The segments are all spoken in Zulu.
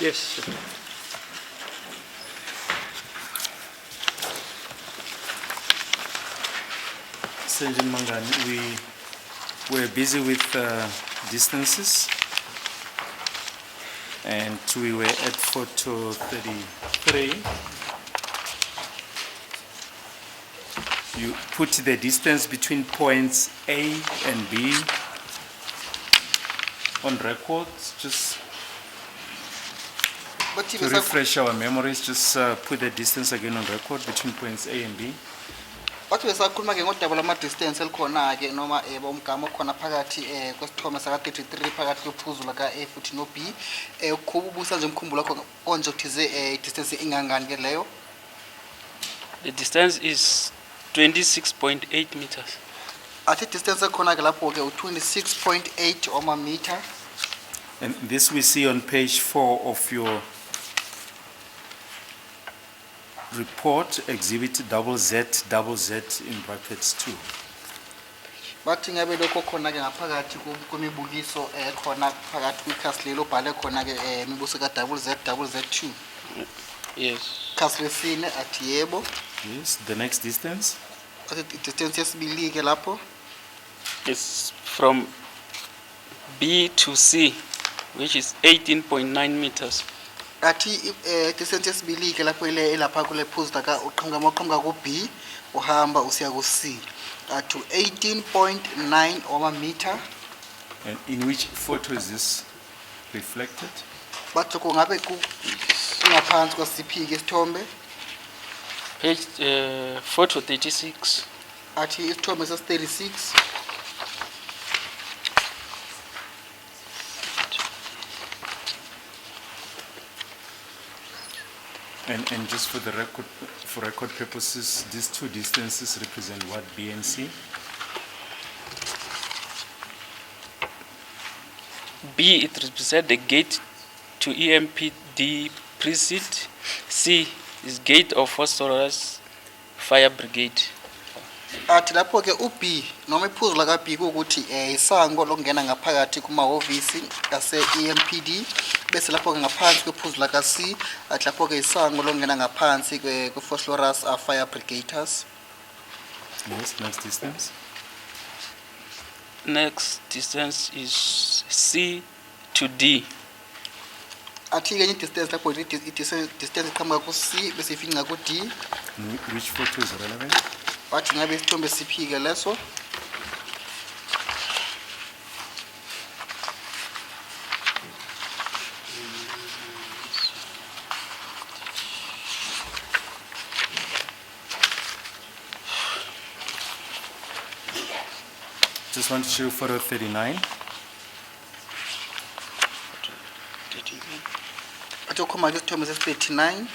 Yes. Sergeant Mangani, we were busy with distances, and we were at photo 33. You put the distance between points A and B on record, just to refresh our memories. Just put the distance again on record between points A and B. Bathi besakhuluma ke ngodaba lama distance elikhona ke noma bomgama okhona phakathi kwesithome saka 33 phakathi kwephuzu la ka A futhi no B ukubusa nje umkhumbulo wakho konje uthize distance ingangani ke leyo. The distance is 26.8 meters. Athi distance ekhona ke lapho ke u26.8 meter. And this we see on page 4 of your report, exhibit ZZ in brackets 2. Bathi ngabe lokho khona ke ngaphakathi kwemibukiso ekhona phakathi kwikhasi lelo bhale khona ke imibuso ka ZZ2. Yes. Khasi lesine athi yebo. Yes, the next distance. Athi distance yesibili ke lapho It's from B to C, which is 18.9 meters. athi distance yesibili ke lapho ile elapha kule phuzu ka uqhamuka ku B uhamba usiya ku C to 18.9 meter. And in which photo is this reflected? Bathi kungabe ngaphansi kwasiphi ke isithombe Page photo 36. athi isithombe ses 36. And just for the record, for record purposes, these two distances represent what, B and C? B, it represents the gate to EMPD precinct. C is gate of Phosphorus Fire Brigade. Athi lapho ke uB noma iphuzu la ka B ukuthi isango lokungena ngaphakathi kuma office ase EMPD bese lapho ke ngaphansi kwephuzu la ka C athi lapho ke isango lokungena ngaphansi kwe Phosphorus Fire Brigaders. Yes, next distance. Next distance is C to D. Athi ke distance lapho distance iqhamuka ku C bese ifika ku D. Which photo is relevant? Bathi ngabe isithombe siphi ke leso Just want to show photo 39. athi ukhoma ke isithombe ses 39.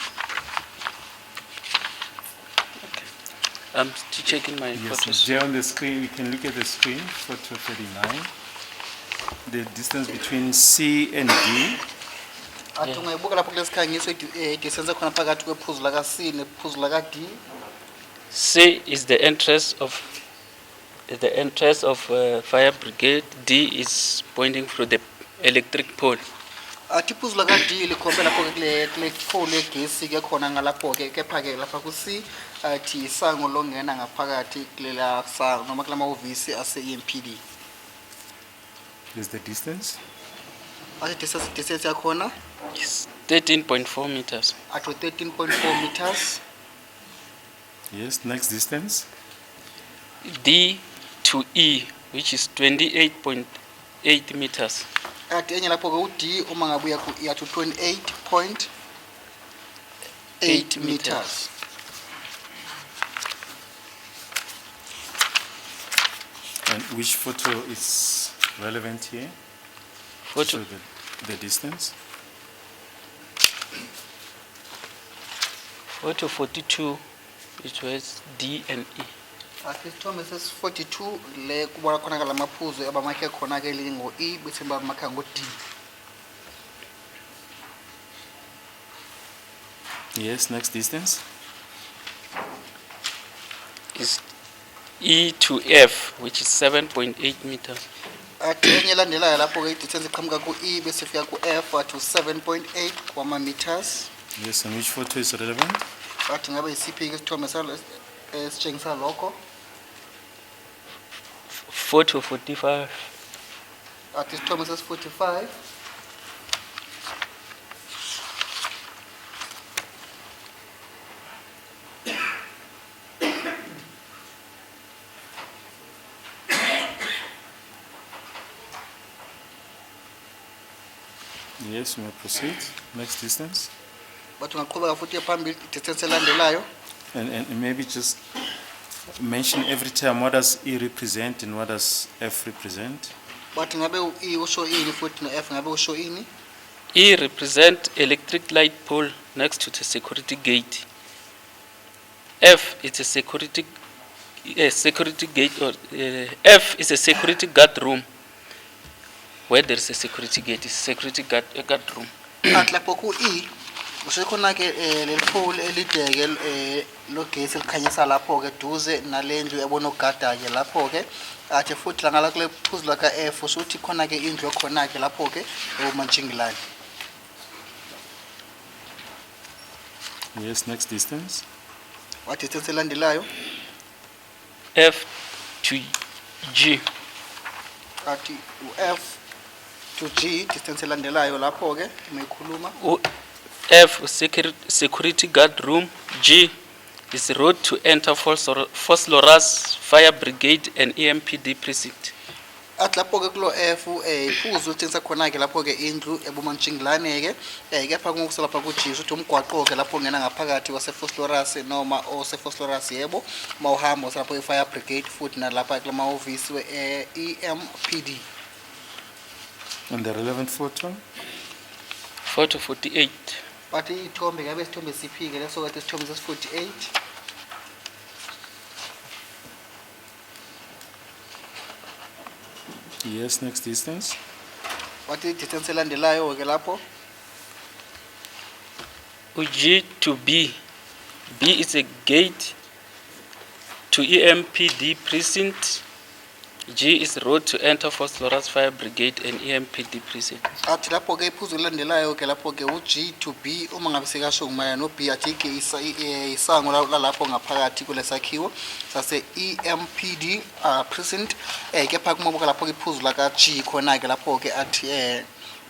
I'm still checking my Yes, photos. there on the screen, you can look at the screen, photo 39. The distance between C and D. Athi ungayibuka lapho kulesikhangiso distance khona phakathi kwephuzu la ka C nephuzu la ka D. C is the entrance of fire brigade. D is pointing through the electric pole. Athi iphuzu la ka D likhombe lapho ke kule pole egesi ke khona ngalapho ke kepha ke lapha ku C athi isango longena ngaphakathi kulela sango noma kulama office ase EMPD. Is the distance? Athi distance yakhona It's 13.4 meters. athi 13.4 meters. Yes, next distance. D to E, which is 28.8 meters. Athi enye lapho ke u D uma ngabuya ku E athi 28.8 meters. And which photo is relevant here? Photo. So the distance. Photo 42, which was D and E. Athi isithombe ses 42 le kubona khona ke lamaphuzu abamakhe khona ke lingo E bese bamakha ngo D. Yes, next distance. Is E to F, which is 7.8 meters. athi enye elandelayo lapho-ke i-distance iqhamuka ku-E bese ifika ku-F athi 7.8 kwama-meters. Yes, and which photo is relevant? Athi ngabe yisiphi-ke isithombe esitshengisa lokho? Photo 45. Athi isithombe sesi-45. Yes, we may proceed. Next distance. Bathi ungaqhubeka futhi phambili i-distance elandelayo. And maybe just mention every time what does E represent and what does F represent. Bathi ngabe u-E usho ini futhi no-F ngabe usho ini? E represent electric light pole next to the security gate. F is a security gate, or F is a security guard room. Where there is a security gate, is security guard room. Athi lapho ku-E usho khona-ke leli pole elide-ke logesi elikhanyisa lapho-ke duze nalendlu yabona ogada-ke lapho-ke. Athi futhi langala kule phuzu laka-F usho ukuthi khona-ke indlu ekhona-ke lapho-ke eMantshingilane. Yes, next distance. What distance elandelayo? F to G. Athi u-F to G distance elandelayo lapho-ke meyikhuluma. F security guard room. G is road to enter Phosphorus Fire Brigade and EMPD precinct. Athi lapho-ke kulo F iphuzu utshengisa khona-ke lapho-ke indlu ebuMantshingilane-ke kepha kungokusa lapha ku-G ukuthi umgwaqo-ke lapho ungena ngaphakathi wasePhosphorus noma osePhosphorus yebo uma uhamba usalapho i-Fire Brigade futhi nalapha kulamahhovisi we-EMPD. And the relevant photo. Photo 48. Bathi ithombe ngabe isithombe siphi-ke leso kade isithombe sesi-48. Yes, next distance. Bathi i-distance elandelayo-ke lapho? G to B. B is a gate to EMPD precinct. G is road to enter Phosphorus Fire Brigade and EMPD precinct. Athi lapho-ke iphuzu elandelayo-ke lapho-ke u-G to B uma ngabe sekasho ngumayana no-B athi-ke isango lalapho ngaphakathi kulesakhiwo sase-EMPD precinct. Kepha kumabuka lapho-ke iphuzu laka-G khona-ke lapho-ke athi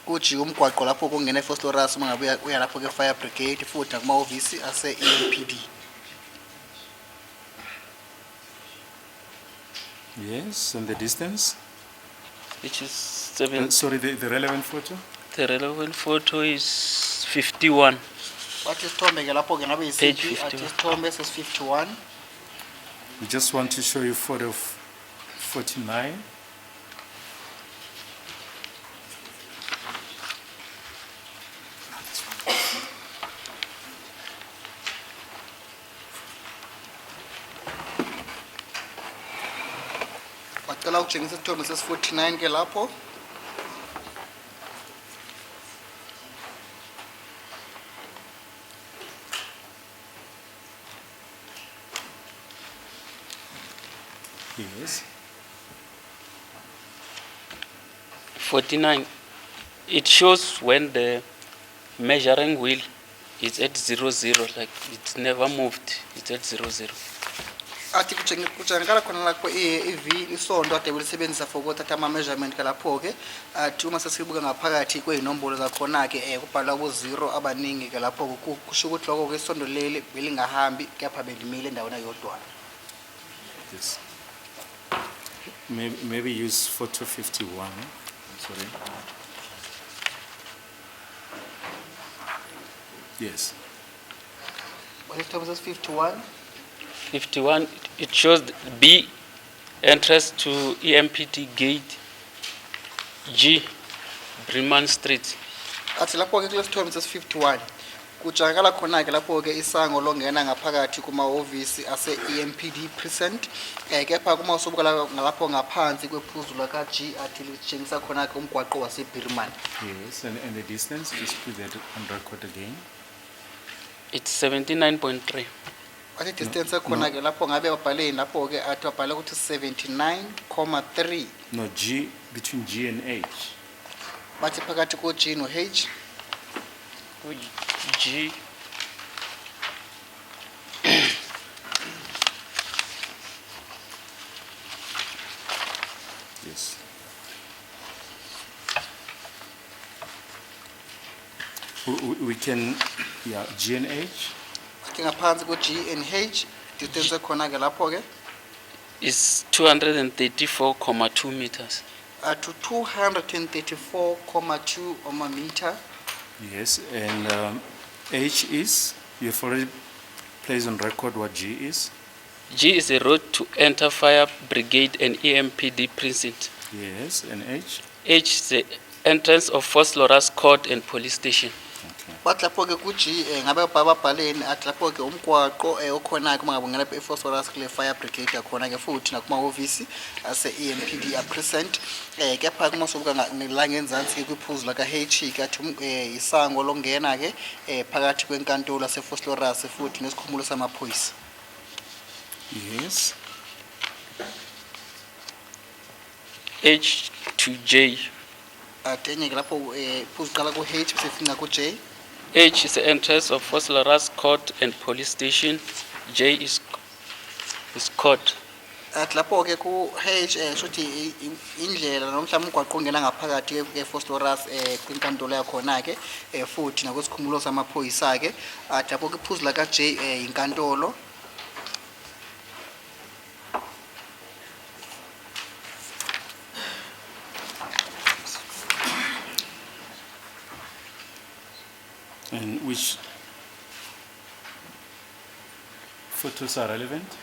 ku-G umgwaqo lapho kungena ePhosphorus uma ngabe uya lapho-ke Fire Brigade futhi nakumahhovisi ase-EMPD. Yes, and the distance. Which is 7. Sorry, the relevant photo. The relevant photo is 51. Bathi isithombe-ke lapho-ke ngabe Page yisiphi? 51. Athi isithombe sesi-51. We just want to show you photo 49. Bacela ukutshengisa isithombe sesi-49-ke lapho. Yes. 49. It shows when the measuring wheel is at 00, like it's never moved. It's at 00. Athi kutshengakala khona lapho iv isondo ade belisebenzisa for ukuthatha ama-measurement ke lapho-ke. Athi uma sesibuka ngaphakathi kwey'nombolo zakhona-ke kubhalwa ku-0 abaningi-ke lapho-ke kusho ukuthi lokho-ke isondo leli belingahambi kepha belimile endaweni eyodwa. Yes. Maybe use photo 51. Sorry. Yes. What is Thomas 51? 51, it shows B, entrance to EMPD gate, G, Breman Street. Athi lapho-ke kule sithombe sesi-51 kutshengakala khona-ke lapho-ke isango longena ngaphakathi kumahhovisi ase-EMPD precinct. Kepha kuma usubuka ngalapho ngaphansi kwephuzu laka-G athi litshengisa khona-ke umgwaqo wase-Birman. Yes, and the distance, just put that on record again. It's 79.3. Athi distance ekhona ke lapho ngabe babhaleni lapho ke athi babhale ukuthi 79,3 No, G, between G and H. bathi phakathi ko G no H. G, Yes. We can, yeah, G and H. Athi ngaphansi ko G and H distance ekhona ke lapho ke is 234.2 meters. to 234,2 meter. Yes, and H is, you've already placed on record what G is. G is a road to enter fire brigade and EMPD precinct. Yes, and H. H is the entrance of Phosphorus Court and police station. Okay. Bathi lapho ke ku G ngabe babhaleni athi lapho ke umgwaqo okhona ke mangabe ngena ephosphorus kule fire brigade yakhona ke futhi nakuma office ase EMPD present kepha kuma sobuka la ngenzansi ke kwiphuzu la ka H ke athi isango longena ke phakathi kwenkantolo ase Phosphorus futhi nesikhumulo samaphoyisa. Yes. H to J. Atenye ke lapho phuzu qala ku H bese fika ku J. H is the entrance of Phosphorus Court and police station. J is court. Athi lapho ke ku H shothi indlela nomhlanje umgwaqo ongena ngaphakathi ke Phosphorus kwinkantolo yakhona ke futhi nakwesikhumulo samaphoyisa ke athi lapho ke phuzu la ka J inkantolo. And which photos are relevant?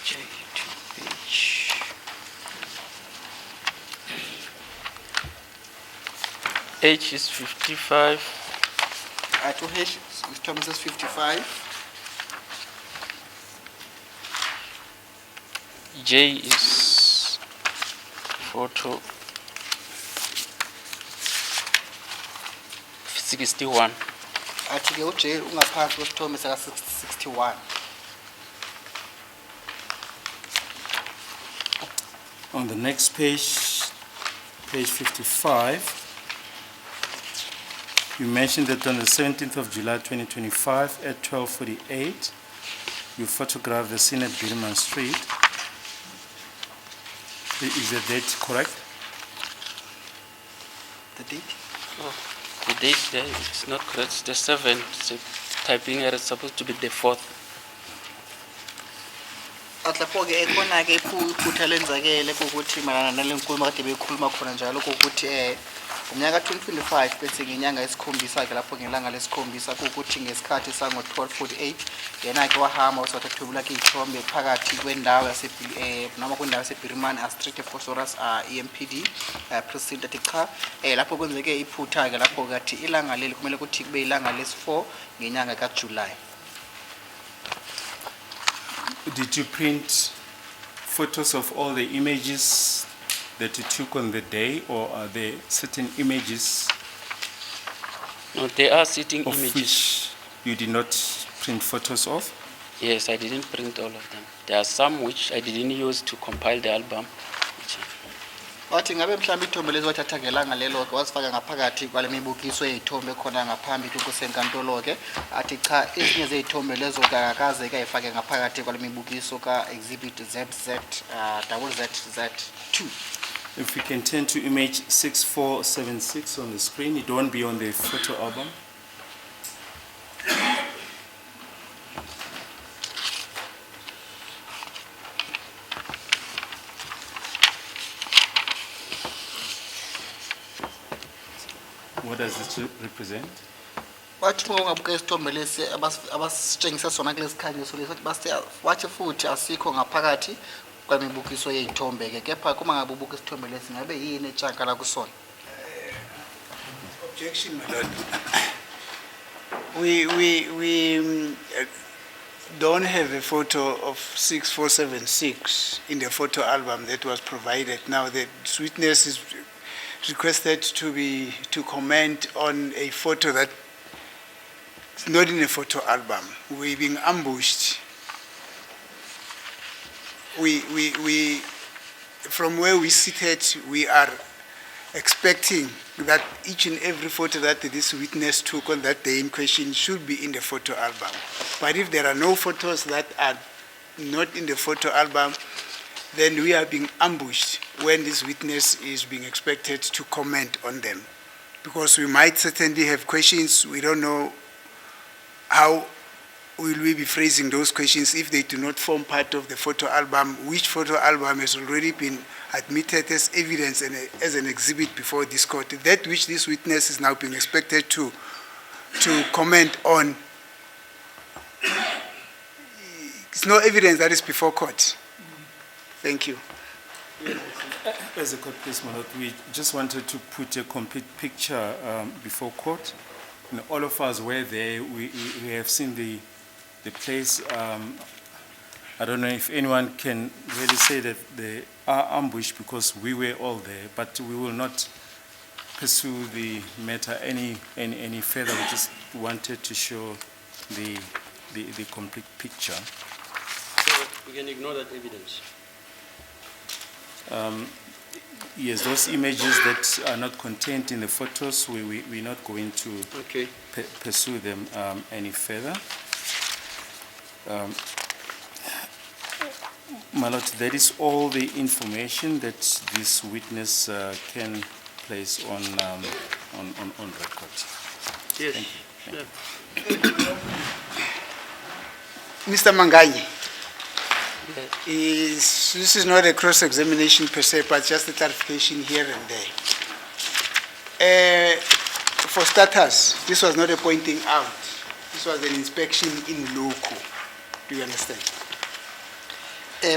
J to H. H is 55. To H isithombe ses 55. J is photo 61. Athi ke uJ ungaphansi kwesithombe saka 61. On the next page, page 55, you mentioned that on the 17th of July 2025 at 12:48, you photographed the scene at Birman Street. Is the date correct? The date? The date there is not correct. It's the 7th. The typing error is supposed to be the 4th. Athi lapho ke ekhona ke iphutha lenzakele ukuthi malana nalenkulumo kade beyikhuluma khona njalo ukuthi umnyaka 2025 bese ngenyanga yesikhombisa ke lapho ngelanga lesikhombisa ukuthi ngesikhathi sango 12:48 yena ke wahamba wasathathubula ke ithombe phakathi kwendawo yase noma kwendawo yaseBirman Street Phosphorus EMPD precinct athi cha lapho kwenzeke iphutha ke lapho kathi ilanga leli kumele ukuthi kube ilanga lesi4 ngenyanga kaJuly. Did you print photos of all the images that you took on the day, or are there certain images No, they are sitting of images. which you did not print photos of? Yes, I didn't print all of them. There are some which I didn't use to compile the album. Wathi ngabe mhlawumbe ithombe lezi wathatha ngelanga lelo ke wasifaka ngaphakathi kwale mibukiso yezithombe khona ngaphambi kusenkantolo ke athi cha ezinye zezithombe lezo kakaze ke ayifake ngaphakathi kwale mibukiso ka exhibit ZZ2. If we can turn to image 6476 on the screen, it won't be on the photo album. What does this represent? Wathi ungabuka isithombe lesi abasitshengisa sona kulesi khanyiso lesi wathi futhi asikho ngaphakathi kwemibukiso yezithombe ke kepha kuma ngabe ubuka isithombe lesi ngabe yini etshaka la kusona? Objection, my lord. We don't have a photo of 6476 in the photo album that was provided. Now the witness is requested to comment on a photo that Not in a photo album. We're being ambushed. From where we seated, we are expecting that each and every photo that this witness took on that day in question should be in the photo album. But if there are no photos that are not in the photo album, then we are being ambushed when this witness is being expected to comment on them. Because we might certainly have questions, we don't know how will we be phrasing those questions if they do not form part of the photo album, which photo album has already been admitted as evidence and as an exhibit before this court. That which this witness is now being expected to comment on, it's no evidence that is before court. Thank you. As a court, please, my lord, we just wanted to put a complete picture before court. And all of us were there. We have seen the place. I don't know if anyone can really say that they are ambushed because we were all there, but we will not pursue the matter any further. We just wanted to show the complete picture. So we can ignore that evidence. Yes, those images that are not contained in the photos, we're not going to Okay. pursue them any further. My lord, that is all the information that this witness can place on record. Yes. Thank you. Yeah. Mr. Manganyi, Yes. this is not a cross-examination per se, but just a clarification here and there. For starters, this was not a pointing out. This was an inspection in loco. Do you understand?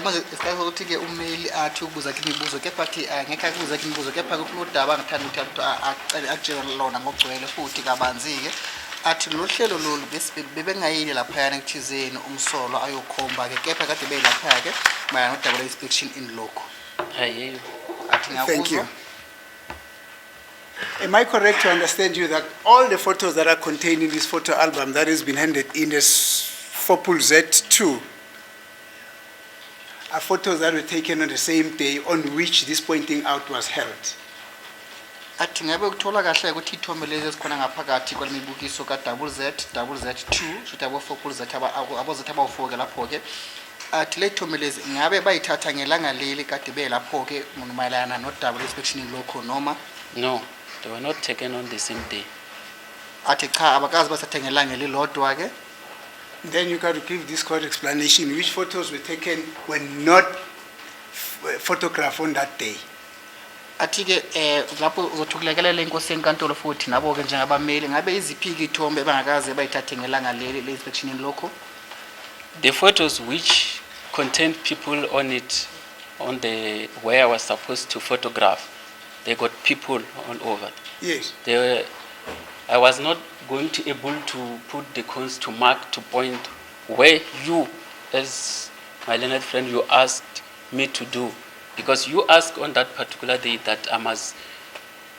Manje isicela ukuthi ke umail athi ukubuza ke imibuzo kepha ke ngeke akubuza ke imibuzo kepha kulodaba ngithanda ukuthi acele akutshela lona ngogcwele futhi kabanzi ke athi lo hlelo lolu bebengayile lapha yana kuthizeni umsolo ayokhomba ke kepha kade beyilapha ke mayana nodaba inspection in loco. I hear you. Athi Thank you. ngiyakuzwa. Am I correct to understand you that all the photos that are contained in this photo album that has been handed in as Fopul Z2 are photos that were taken on the same day on which this pointing out was held? Athi ngabe ukuthola kahle ukuthi ithombe lezi esikhona ngaphakathi kwalemibukiso ka Z2 shothi abo Fopul Z abo Z abawu4 lapho ke athi le thombe lezi ngabe bayithatha ngelanga leli kade belapho ke mayelana nodaba inspection in loco noma No, they were not taken on the same day. athi cha abakazi basathe ngelanga elilodwa ke. Then you got to give this court explanation which photos were taken when not photographed on that day. Athi ke lapho uzothukulekelela inkosi yenkantolo futhi nabo ke njengabameli ngabe iziphi ke ithombe bangakaze bayithathe ngelanga leli le inspection in loco. The photos which contained people on it, on the where I was supposed to photograph, they got people all over. Yes. I was not going to able to put the cones to mark to point where you, as my learned friend, you asked me to do, because you asked on that particular day that I must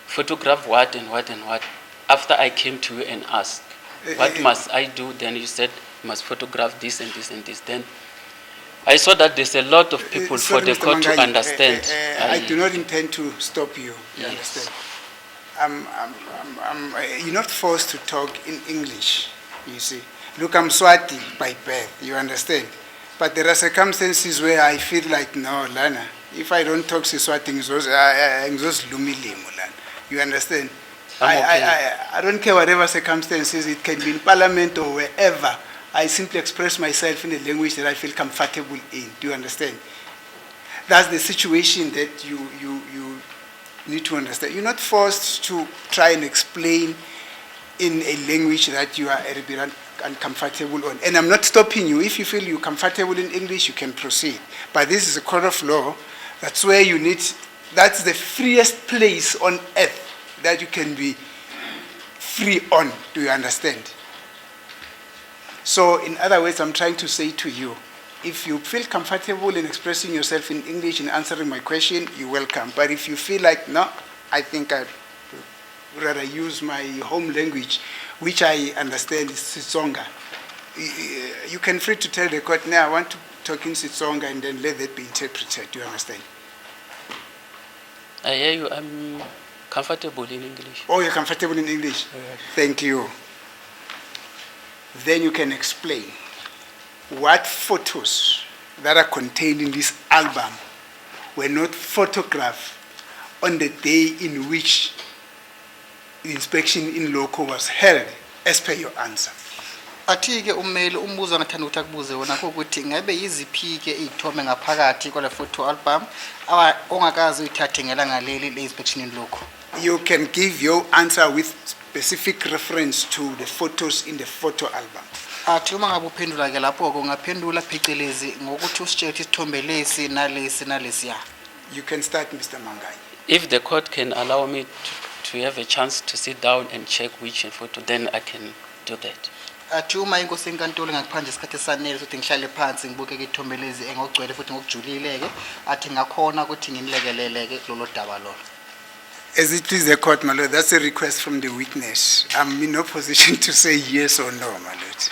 photograph what and what and what. After I came to you and asked, what must I do? Then you said you must photograph this and this and this. Then I saw that there's a lot of people for Sorry, the Mr. court to Manganyi, understand. I do not intend to stop you. You Yes. understand? You're not forced to talk in English, you see. Look, I'm Swati by birth, you understand? But there are circumstances where I feel like, no, Lana, if I don't talk Siswati, I'm just lumilimu, Lana. You understand? I'm okay. I don't care whatever circumstances, it can be in parliament or wherever. I simply express myself in a language that I feel comfortable in. Do you understand? That's the situation that you need to understand. You're not forced to try and explain in a language that you are a bit uncomfortable on. And I'm not stopping you. If you feel you're comfortable in English, you can proceed. But this is a court of law. That's where you need, that's the freest place on earth that you can be free on. Do you understand? So in other words, I'm trying to say to you, if you feel comfortable in expressing yourself in English and answering my question, you're welcome. But if you feel like, no, I think I'd rather use my home language, which I understand is Sitsonga. You can free to tell the court, now I want to talk in Sitsonga and then let that be interpreted. Do you understand? I hear you. I'm comfortable in English. Oh, you're comfortable in English? Thank you. Then you can explain what photos that are contained in this album were not photographed on the day in which the inspection in loco was held, as per your answer. Athi-ke ummeli umbuzo angathanda ukuthi akubuze wona ukuthi ngabe yiziphi-ke iy'thombe ngaphakathi kwale photo album ongakazi uyithathe ngelanga leli le-inspection in loco. You can give your answer with specific reference to the photos in the photo album. Athi uma ngabe uphendula-ke lapho-ke ungaphendula phecelezi ngokuthi usitshele ukuthi isithombe lesi nalesi nalesiya. You can start, Mr. Mangai. If the court can allow me to have a chance to sit down and check which photo, then I can do that. Athi uma inkosi enkantolo ngakuphandle isikhathi esanele ukuthi ngihlale phansi ngibuke-ke ithombe lezi ngokugcwele futhi ngokujulile-ke athi ngakhona ukuthi nginilekelele-ke kulolo daba lolo. As it please the court, my lord, that's a request from the witness. I'm in no position to say yes or no, my lord.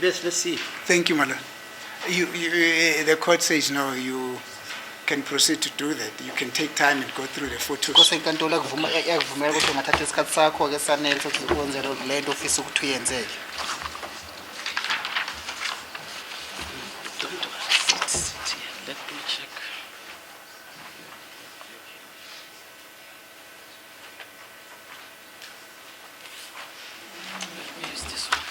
Yes, let's see. Thank you, my lord. The court says no, you can proceed to do that. You can take time and go through the photos. Inkosi enkantolo yakuvumela ukuthi ungathatha isikhathi sakho-ke esanele sokuthi uwenze le nto ofisa ukuthi uyenzeke. Let me check. Let me use this one.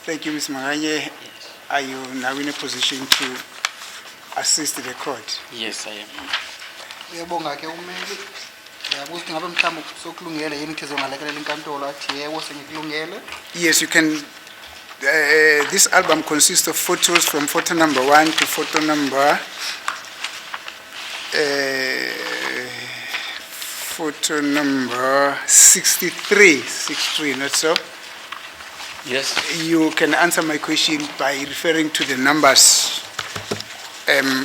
Thank you, Ms. Maganye. Are you now in a position to assist the court? Yes, I am. Uyabonga-ke ummeli. Uyabuza ukuthi ngabe mhlawumbe sokulungele yini ukuthi zongalekelela inkantolo athi yebo sengikulungele. Yes, you can. This album consists of photos from photo number 1 to photo number 63, not so? Yes. You can answer my question by referring to the numbers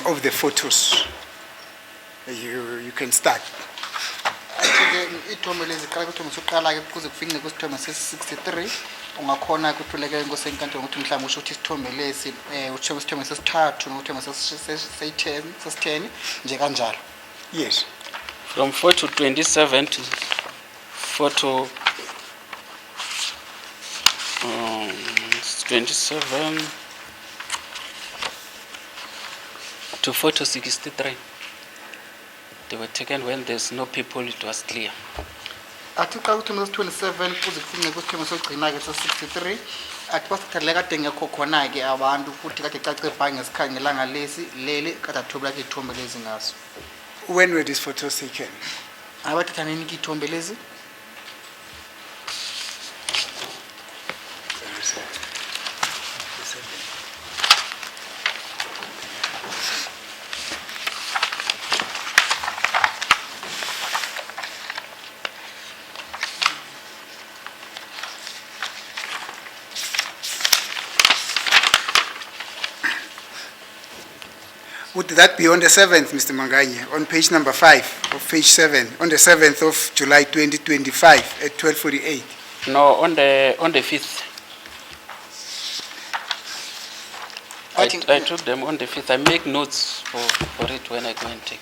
of the photos. You can start. Athi-ke ithombe lezi qala kwithombe sokuqala-ke kuze kufike kusithombe sesi-63 ungakhona ukuthuleka inkosi enkantolo ukuthi mhlawumbe usho ukuthi isithombe lesi uthome isithombe sesithathu nokuthome sesi-10 nje kanjalo. Yes. From 4 to 27 to 4 to 27 to 4 to 63. They were taken when there's no people, it was clear. Athi xa kuthome sesi-27 kuze kufike kusithombe sokugcina-ke so-63 athi basithathele kade ngekho khona-ke abantu futhi kade cace ebhange ngesikhathi ngelanga leli kade athobela-ke iy'thombe lezi ngaso. When were these photos taken? Abathatha nini-ke iy'thombe lezi? Would that be on the 7th, Mr. Manganye, on page number 5 of page 7, on the 7th of July 2025 at 12:48? No, on the 5th. I took them on the 5th. I make notes for it when I go and take.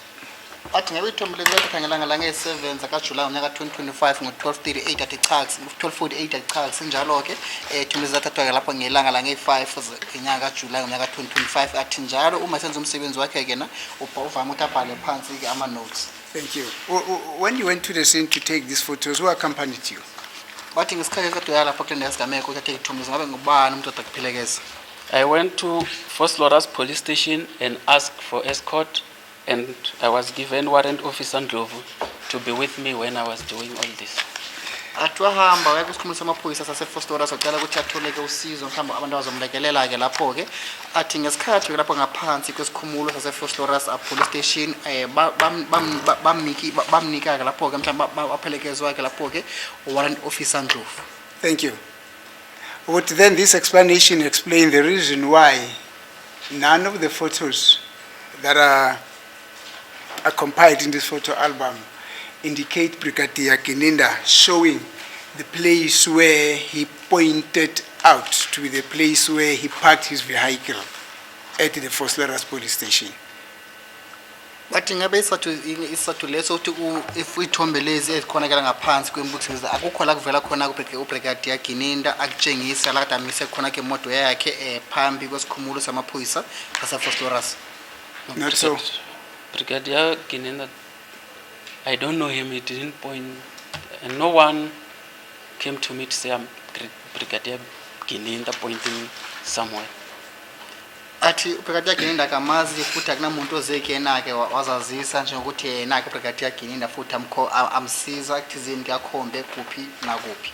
Athi ngabe iy'thombe lezi bathatha ngelanga lange-7 zakaJulayi ngonyaka 2025 ngo-12:38 athi cha 12:48 athi cha sinjalo-ke iy'thombe lezi zathathwa-ke lapho ngelanga lange-5 ngenyanga kaJulayi ngonyaka 2025 athi njalo uma senza umsebenzi wakhe-ke na uvame ukuthi abhale phansi-ke ama-notes. Thank you. When you went to the scene to take these photos, who accompanied you? Bathi ngesikhathi esadoya lapho kule ndawo esigameko ukuthi athe iy'thombe lezi ngabe ngubani umuntu oda kuphilekeza. I went to First Loras police station and asked for escort, and I was given warrant officer Ndlovu to be with me when I was doing all this. Athi wahamba waya kwisikhumulo samaphoyisa sase-Fostoras wacela ukuthi atholeke usizo mhlawumbe abantu abazomlekelela-ke lapho-ke athi ngesikhathi lapho ngaphansi kwesikhumulo sase-Fostoras police station bamnika-ke lapho-ke mhlawumbe baphelekezwa-ke lapho-ke warrant officer Ndlovu. Thank you. Would then this explanation explain the reason why none of the photos that are compiled in this photo album indicate Brigadier Gininda showing the place where he pointed out to be the place where he parked his vehicle at the Fostoras police station? Bathi ngabe isathu leso ukuthi if iy'thombe lezi ezikhonakala ngaphansi kwembuthiza akukho la kuvela khona uBrigadier Gininda akutshengisa la kade amise khona-ke imoto yakhe phambi kwesikhumulo samaphoyisa sase-Fostoras. Not so. Brigadier Gininda, I don't know him, he didn't point, and no one came to me to say I'm Brigadier Gininda pointing somewhere. Athi uBrigadier Gininda akamazi futhi akunamuntu ozeke yena-ke wazazisa njengokuthi yena-ke uBrigadier Gininda futhi amsiza kuthizeni kuyakhombe kuphi nakuphi.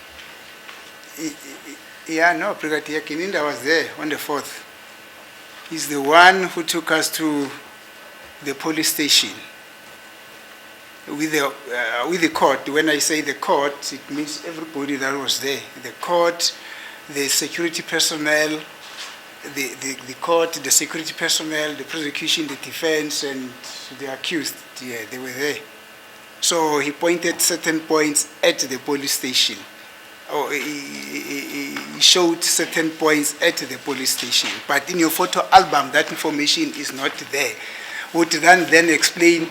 Yeah, no, Brigadier Gininda was there on the 4th. He's the one who took us to the police station with the court. When I say the court, it means everybody that was there. The court, the security personnel, the court, the security personnel, the prosecution, the defense, and the accused. Yeah, they were there. So he pointed certain points at the police station. Or he showed certain points at the police station. But in your photo album, that information is not there. Would then explain,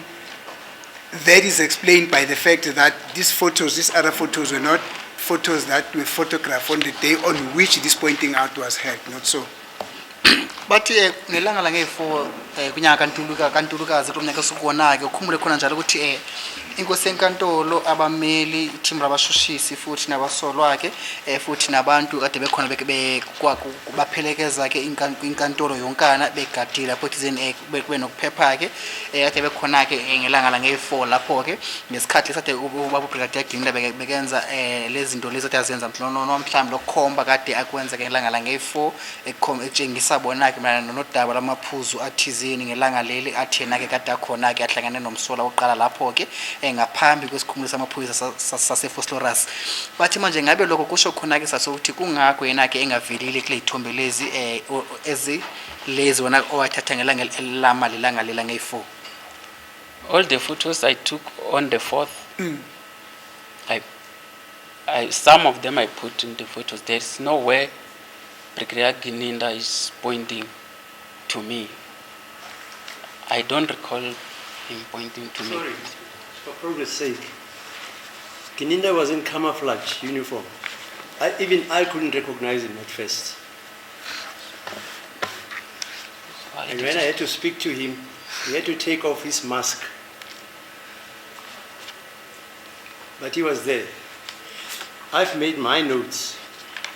that is explained by the fact that these other photos were not photos that were photographed on the day on which this pointing out was held, not so. Bathi ngelanga lange-4 kunyaka kaNtulukazi kumnyaka esikuwona-ke ukhumbule khona njalo ukuthi inkosi enkantolo abameli team labashushisi futhi nabasolwa-ke futhi nabantu kade bekhona baphelekezake inkantolo yonkana begadile lapho thizeni kube nokuphepha-ke kade bekhona-ke ngelanga lange-4 lapho-ke ngesikhathi esade ubaba uBrigadier Gininda bekenza lezi zinto lezi ade azenza mhlawumbe lokukhomba kade akwenza-ke ngelanga lange-4 etshengisa bona-ke mayelana nodaba lwamaphuzu athizeni ngelanga leli athi yena-ke kade akhona-ke ahlangane nomsola wokuqala lapho-ke ngaphambi kwesikhumulo samaphoyisa sase-Fostoras. Bathi manje ngabe lokho kusho khona-ke sasokuthi kungakho yena-ke engavelile kule y'thombe lezi lezi wona owathatha ngelanga lelanga lange-4. All the photos I took on the 4th, some of them I put in the photos. There's nowhere Brigadier Gininda is pointing to me. I don't recall him pointing to me. Sorry, for progress sake. Gininda was in camouflage uniform. Even I couldn't recognize him at first. And when I had to speak to him, he had to take off his mask. But he was there. I've made my notes,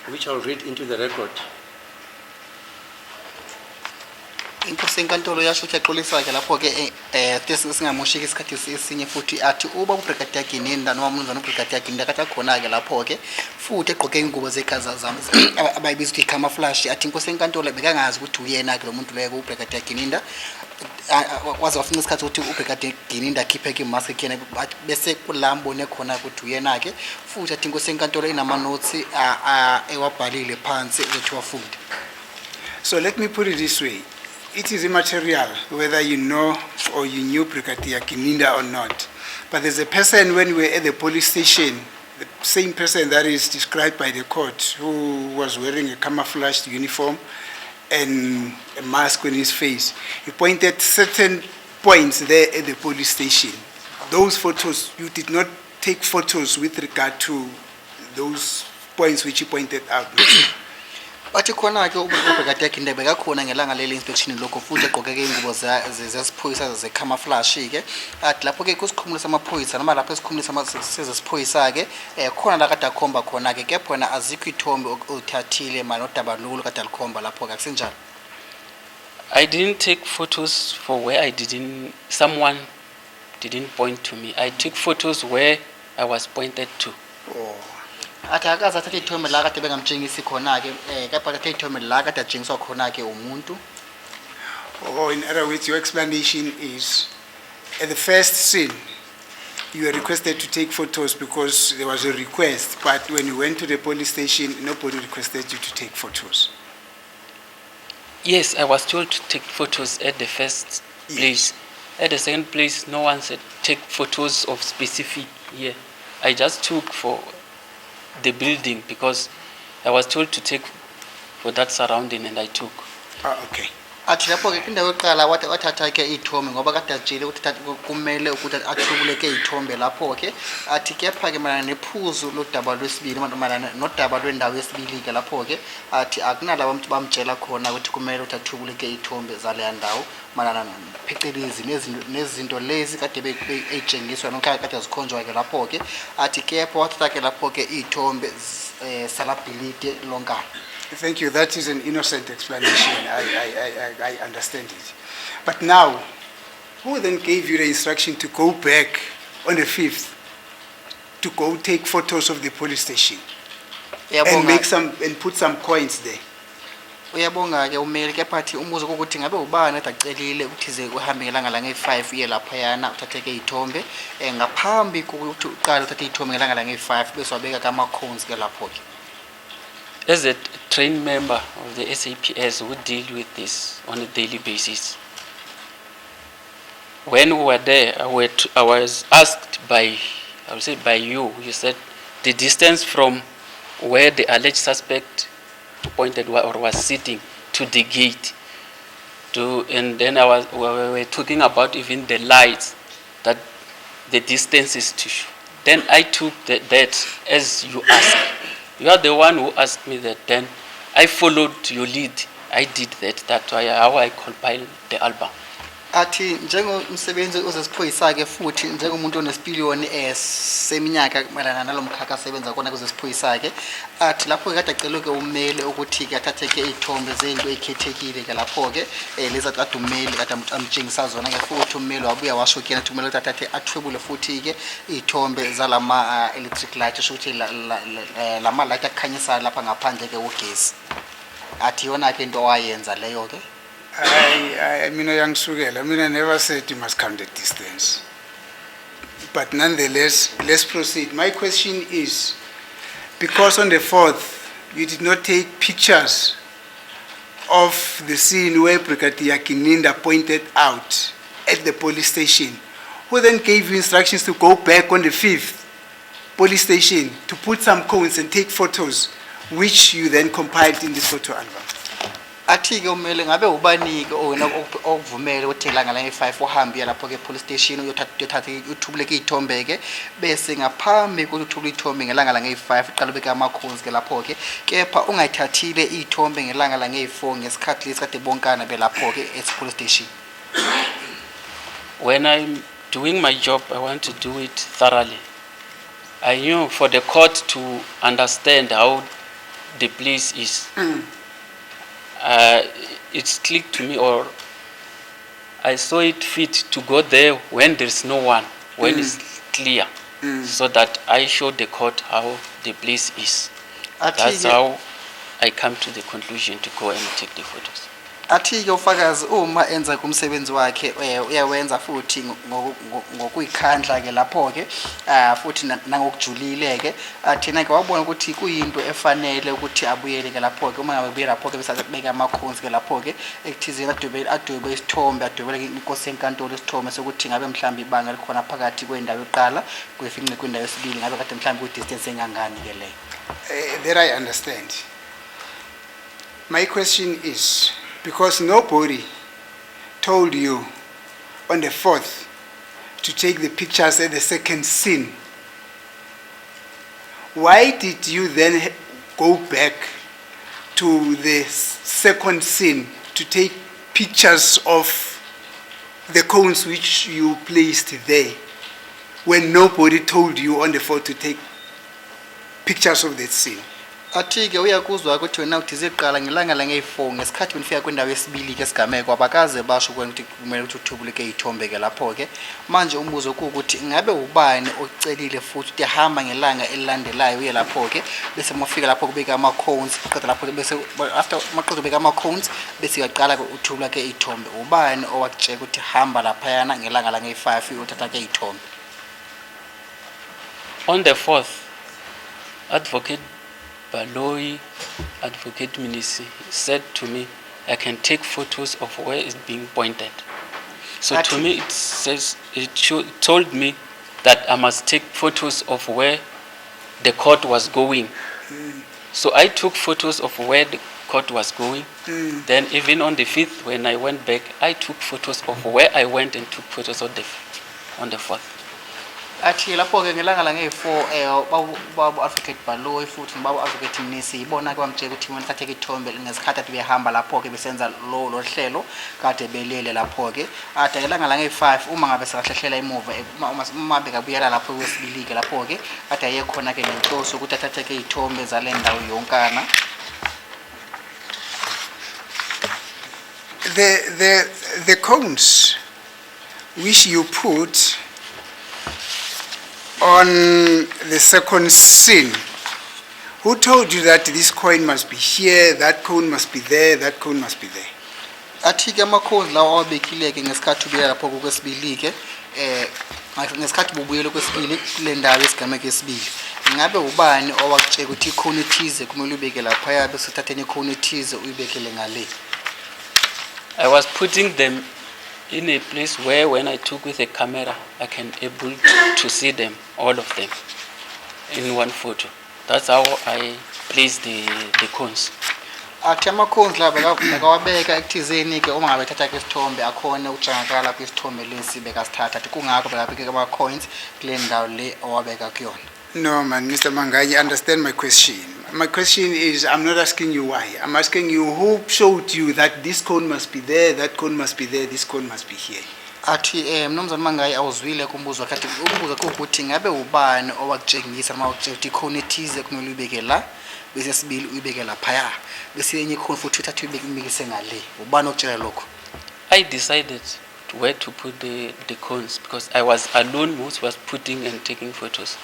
which I'll read into the record. Inkosi enkantolo yasho ukuthi yaxolisa ke lapho ke singamoshiki isikhathi esinye futhi athi uba uBrigadier Gininda noma umnumzana uBrigadier Gininda kathi akhona ke lapho ke futhi egqoke ingubo zekhaza zami abayibiza ukuthi camouflage athi inkosi enkantolo bekangazi ukuthi uyena ke lo muntu leyo uBrigadier Gininda waze wafika isikhathi ukuthi uBrigadier Gininda akhiphe ke imask yakhe bese kulambo nekhona ukuthi uyena ke futhi athi inkosi enkantolo inama notes ewabhalile phansi ukuthi wafunde. So let me put it this way. It is immaterial whether you know or you knew Brigadier Gininda or not. But there's a person when we were at the police station, the same person that is described by the court, who was wearing a camouflaged uniform and a mask on his face. He pointed certain points there at the police station. Those photos, you did not take photos with regard to those points which he pointed out. Bathi khona ke uBrigadier Gininda bekakhona ngelanga leli inspection lokho futhi egqoke ke ingubo zesiphoyisa ze camouflage ke athi lapho ke kusikhumula samaphoyisa noma lapho esikhumula sezesiphoyisa ke khona la kade akhomba khona ke kepha wena azikho ithombe othathile manje odabalulo kade alikhomba lapho ke akusenjalo. I didn't take photos for where someone didn't point to me. I took photos where I was pointed to. Athi akaza thatha ithombe la kade bengamtshengisi khona ke kepha thatha ithombe la kade atshengiswa khona ke umuntu. Or in other words, your explanation is, at the first scene, you were requested to take photos because there was a request, but when you went to the police station, nobody requested you to take photos. Yes, I was told to take photos at the first place. At the second place, no one said take photos of specific. Yeah, I just took for the building because I was told to take for that surrounding, and I took. Okay. Athi lapho ke indawo yokuqala wathatha ke ithombe ngoba kade ajile ukuthi kumele ukuthi athubuleke ithombe lapho ke athi kepha ke mana nephuzu lodaba lwesibili mana nodaba lwendawo yesibili ke lapho ke athi akunalabo abantu bamtshela khona ukuthi kumele ukuthi athubuleke ithombe zale ndawo mana phecelezi nezinto lezi kade beyitshengiswa nokho kade zikhonjwa ke lapho ke athi kepha wathatha ke lapho ke ithombe salability lonkana. Thank you. That is an innocent explanation. I understand it. But now, who then gave you the instruction to go back on the 5th to go take photos of the police station and put some coins there? Uyabonga ke umeli kepha athi umbuzo ukuthi ngabe ubani adacelile ukuthi ze uhambe ngelanga la nge5 iye lapha yana uthathe ke ithombe ngaphambi kokuthi uqale uthathe ithombe ngelanga la nge5 bese wabeka kama coins ke lapho ke. As a trained member of the SAPS who deal with this on a daily basis, when we were there, I was asked by you, you said the distance from where the alleged suspect pointed or was sitting to the gate, and then we were talking about even the lights, that the distance is too short. Then I took that as you asked. You are the one who asked me that, then I followed your lead. I did that. That's why how I compiled the album. Athi njengomsebenzi ozesiphoyisa ke futhi njengomuntu onesipiliyoni seminyaka malana nalomkhakha asebenza kona kuzesiphoyisa ke athi lapho kade acela ke umele ukuthi ke athathe ke izithombe zezinto ezikhethekile ke lapho ke leza kade umele kade amtshengisa zona ke futhi umele wabuya washo ke nathi umele athathe athwebule futhi ke izithombe zalama electric light shothi lama light akhanyisa lapha ngaphandle ke ugesi athi yona ke into wayenza leyo ke. I mean, young Sugel, I mean, I never said you must count the distance. But nonetheless, let's proceed. My question is, because on the 4th, you did not take pictures of the scene where Brigadier Gininda pointed out at the police station, who then gave you instructions to go back on the 5th police station to put some cones and take photos, which you then compiled in this photo album? Athi-ke umele ngabe ubanike wena okuvumele ukuthi ngelanga lange-5 uhambe lapho ke police station uyothatha uthubuleke iy'thombe-ke bese ngaphambi kokuthi uthubule iy'thombe ngelanga lange-5 uqala ubeke amakhozi-ke lapho-ke kepha ungayithathile iy'thombe ngelanga lange-4 ngesikhathi lesi kade bonkana belapho-ke police station. When I'm doing my job, I want to do it thoroughly. I knew for the court to understand how the place is. It's clicked to me, or I saw it fit to go there when there's no one, when it's clear, so that I showed the court how the place is. That's how I come to the conclusion to go and take the photos. Athi-ke ufakazi uma enza kumsebenzi wakhe uyawenza futhi ngokuyikhandla-ke lapho-ke futhi nangokujulile-ke thina-ke wabona ukuthi kuyinto efanele ukuthi abuyele-ke lapho-ke uma ngabe buye lapho-ke bese abeka amakhonzi-ke lapho-ke ekuthizeni adwebe isithombe adwebele inkosi yenkantolo isithombe sokuthi ngabe mhlawumbe ibanga likhona phakathi kwendawo yokuqala kuyefika kwindawo yesibili ngabe kade mhlawumbe ku-distance engangani-ke leyo. There I understand. My question is, because nobody told you on the 4th to take the pictures at the second scene, why did you then go back to the second scene to take pictures of the cones which you placed there when nobody told you on the 4th to take pictures of that scene? Athi-ke uyakuzwa ukuthi wena uthi ziqala ngelanga lange-4 ngesikhathi wenifika kwindawo yesibili-ke esigameko abakaze basho ukuthi kumele ukuthi uthubuleke iy'thombe-ke lapho-ke manje umbuzo kuwukuthi ngabe ubani ocelile futhi ukuthi hamba ngelanga elilandelayo uye lapho-ke bese mafika lapho kubeka ama-cones qeda lapho bese after maqeda ubeka ama-cones bese uyaqala-ke uthubula-ke iy'thombe ubani owakutshela ukuthi hamba laphayana ngelanga lange-5 uyothatha-ke iy'thombe? On the 4th, Advocate Baloyi, Advocate Minisi said to me, I can take photos of where it's being pointed. So to me, it told me that I must take photos of where the court was going. So I took photos of where the court was going. Then even on the 5th, when I went back, I took photos of where I went and took photos on the 4th. Athi lapho-ke ngelanga lange-4 baba Advocate Baloyi futhi baba Advocate Mnisi ibona-ke bamtshela ukuthi mina thathe-ke ithombe ngesikhathi athi behamba lapho-ke besenza lo hlelo kade belele lapho-ke ade ngelanga lange-5 uma ngabe sekahlehlela emuva uma bekabuyela lapho kwesibili-ke lapho-ke ade aye khona-ke nenhloso ukuthi athathe-ke iy'thombe zale ndawo yonkana. The cones which you put on the second scene, who told you that this coin must be here, that cone must be there, that cone must be there? Athi-ke ama-cones lawa awabekile-ke ngesikhathi ubuyela lapho kwesibili-ke ngesikhathi bubuyele kwesibili kule ndawo yesigameko yesibili ngabe ubani owakutshela ukuthi ikhona ethize kumele ubeke laphaya bese uthatheni ikhona ethize uyibekele ngale? I was putting them in a place where when I took with a camera, I can able to see them, all of them, in one photo. That's how I placed the cones. Athi ama-cones la bekawabeka ekuthizeni-ke uma ngabe ethatha-ke isithombe akhona ukutshangakala kwisithombe lesi bekasithatha athi kungakho bekabeke ama-coins kule ndawo le owabeka kuyona. No, man, Mr. Mangai, you understand my question. My question is, I'm not asking you why. I'm asking you who showed you that this cone must be there, that cone must be there, this cone must be here. Athi mnumzane Mangai awuzwile kumbuzo kathi umbuzo ukuthi ngabe ubani owakutshengisa noma ukutshela ukuthi ikhona ethize kumele uyibeke la bese sibili uyibeke laphaya bese yenye ikhona futhi uthathe uyibekise ngale ubani okutshela lokho? I decided where to put the cones because I was alone who was putting and taking photos.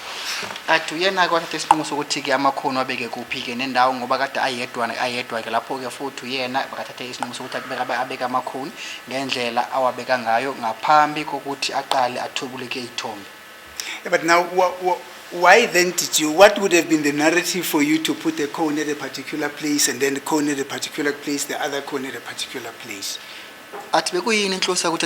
Athi uyena-ke wathatha isinqumo sokuthi-ke amakhono abeke kuphi-ke nendawo ngoba kade ayedwa-ke lapho-ke futhi uyena bakathathe isinqumo sokuthi abeke amakhoni ngendlela awabeka ngayo ngaphambi kokuthi aqale athubuleke iy'thombe. Yeah, but now, why then did you, what would have been the narrative for you to put a cone at a particular place and then the cone at a particular place, the other cone at a particular place? Athi bekuyini inhloso yakho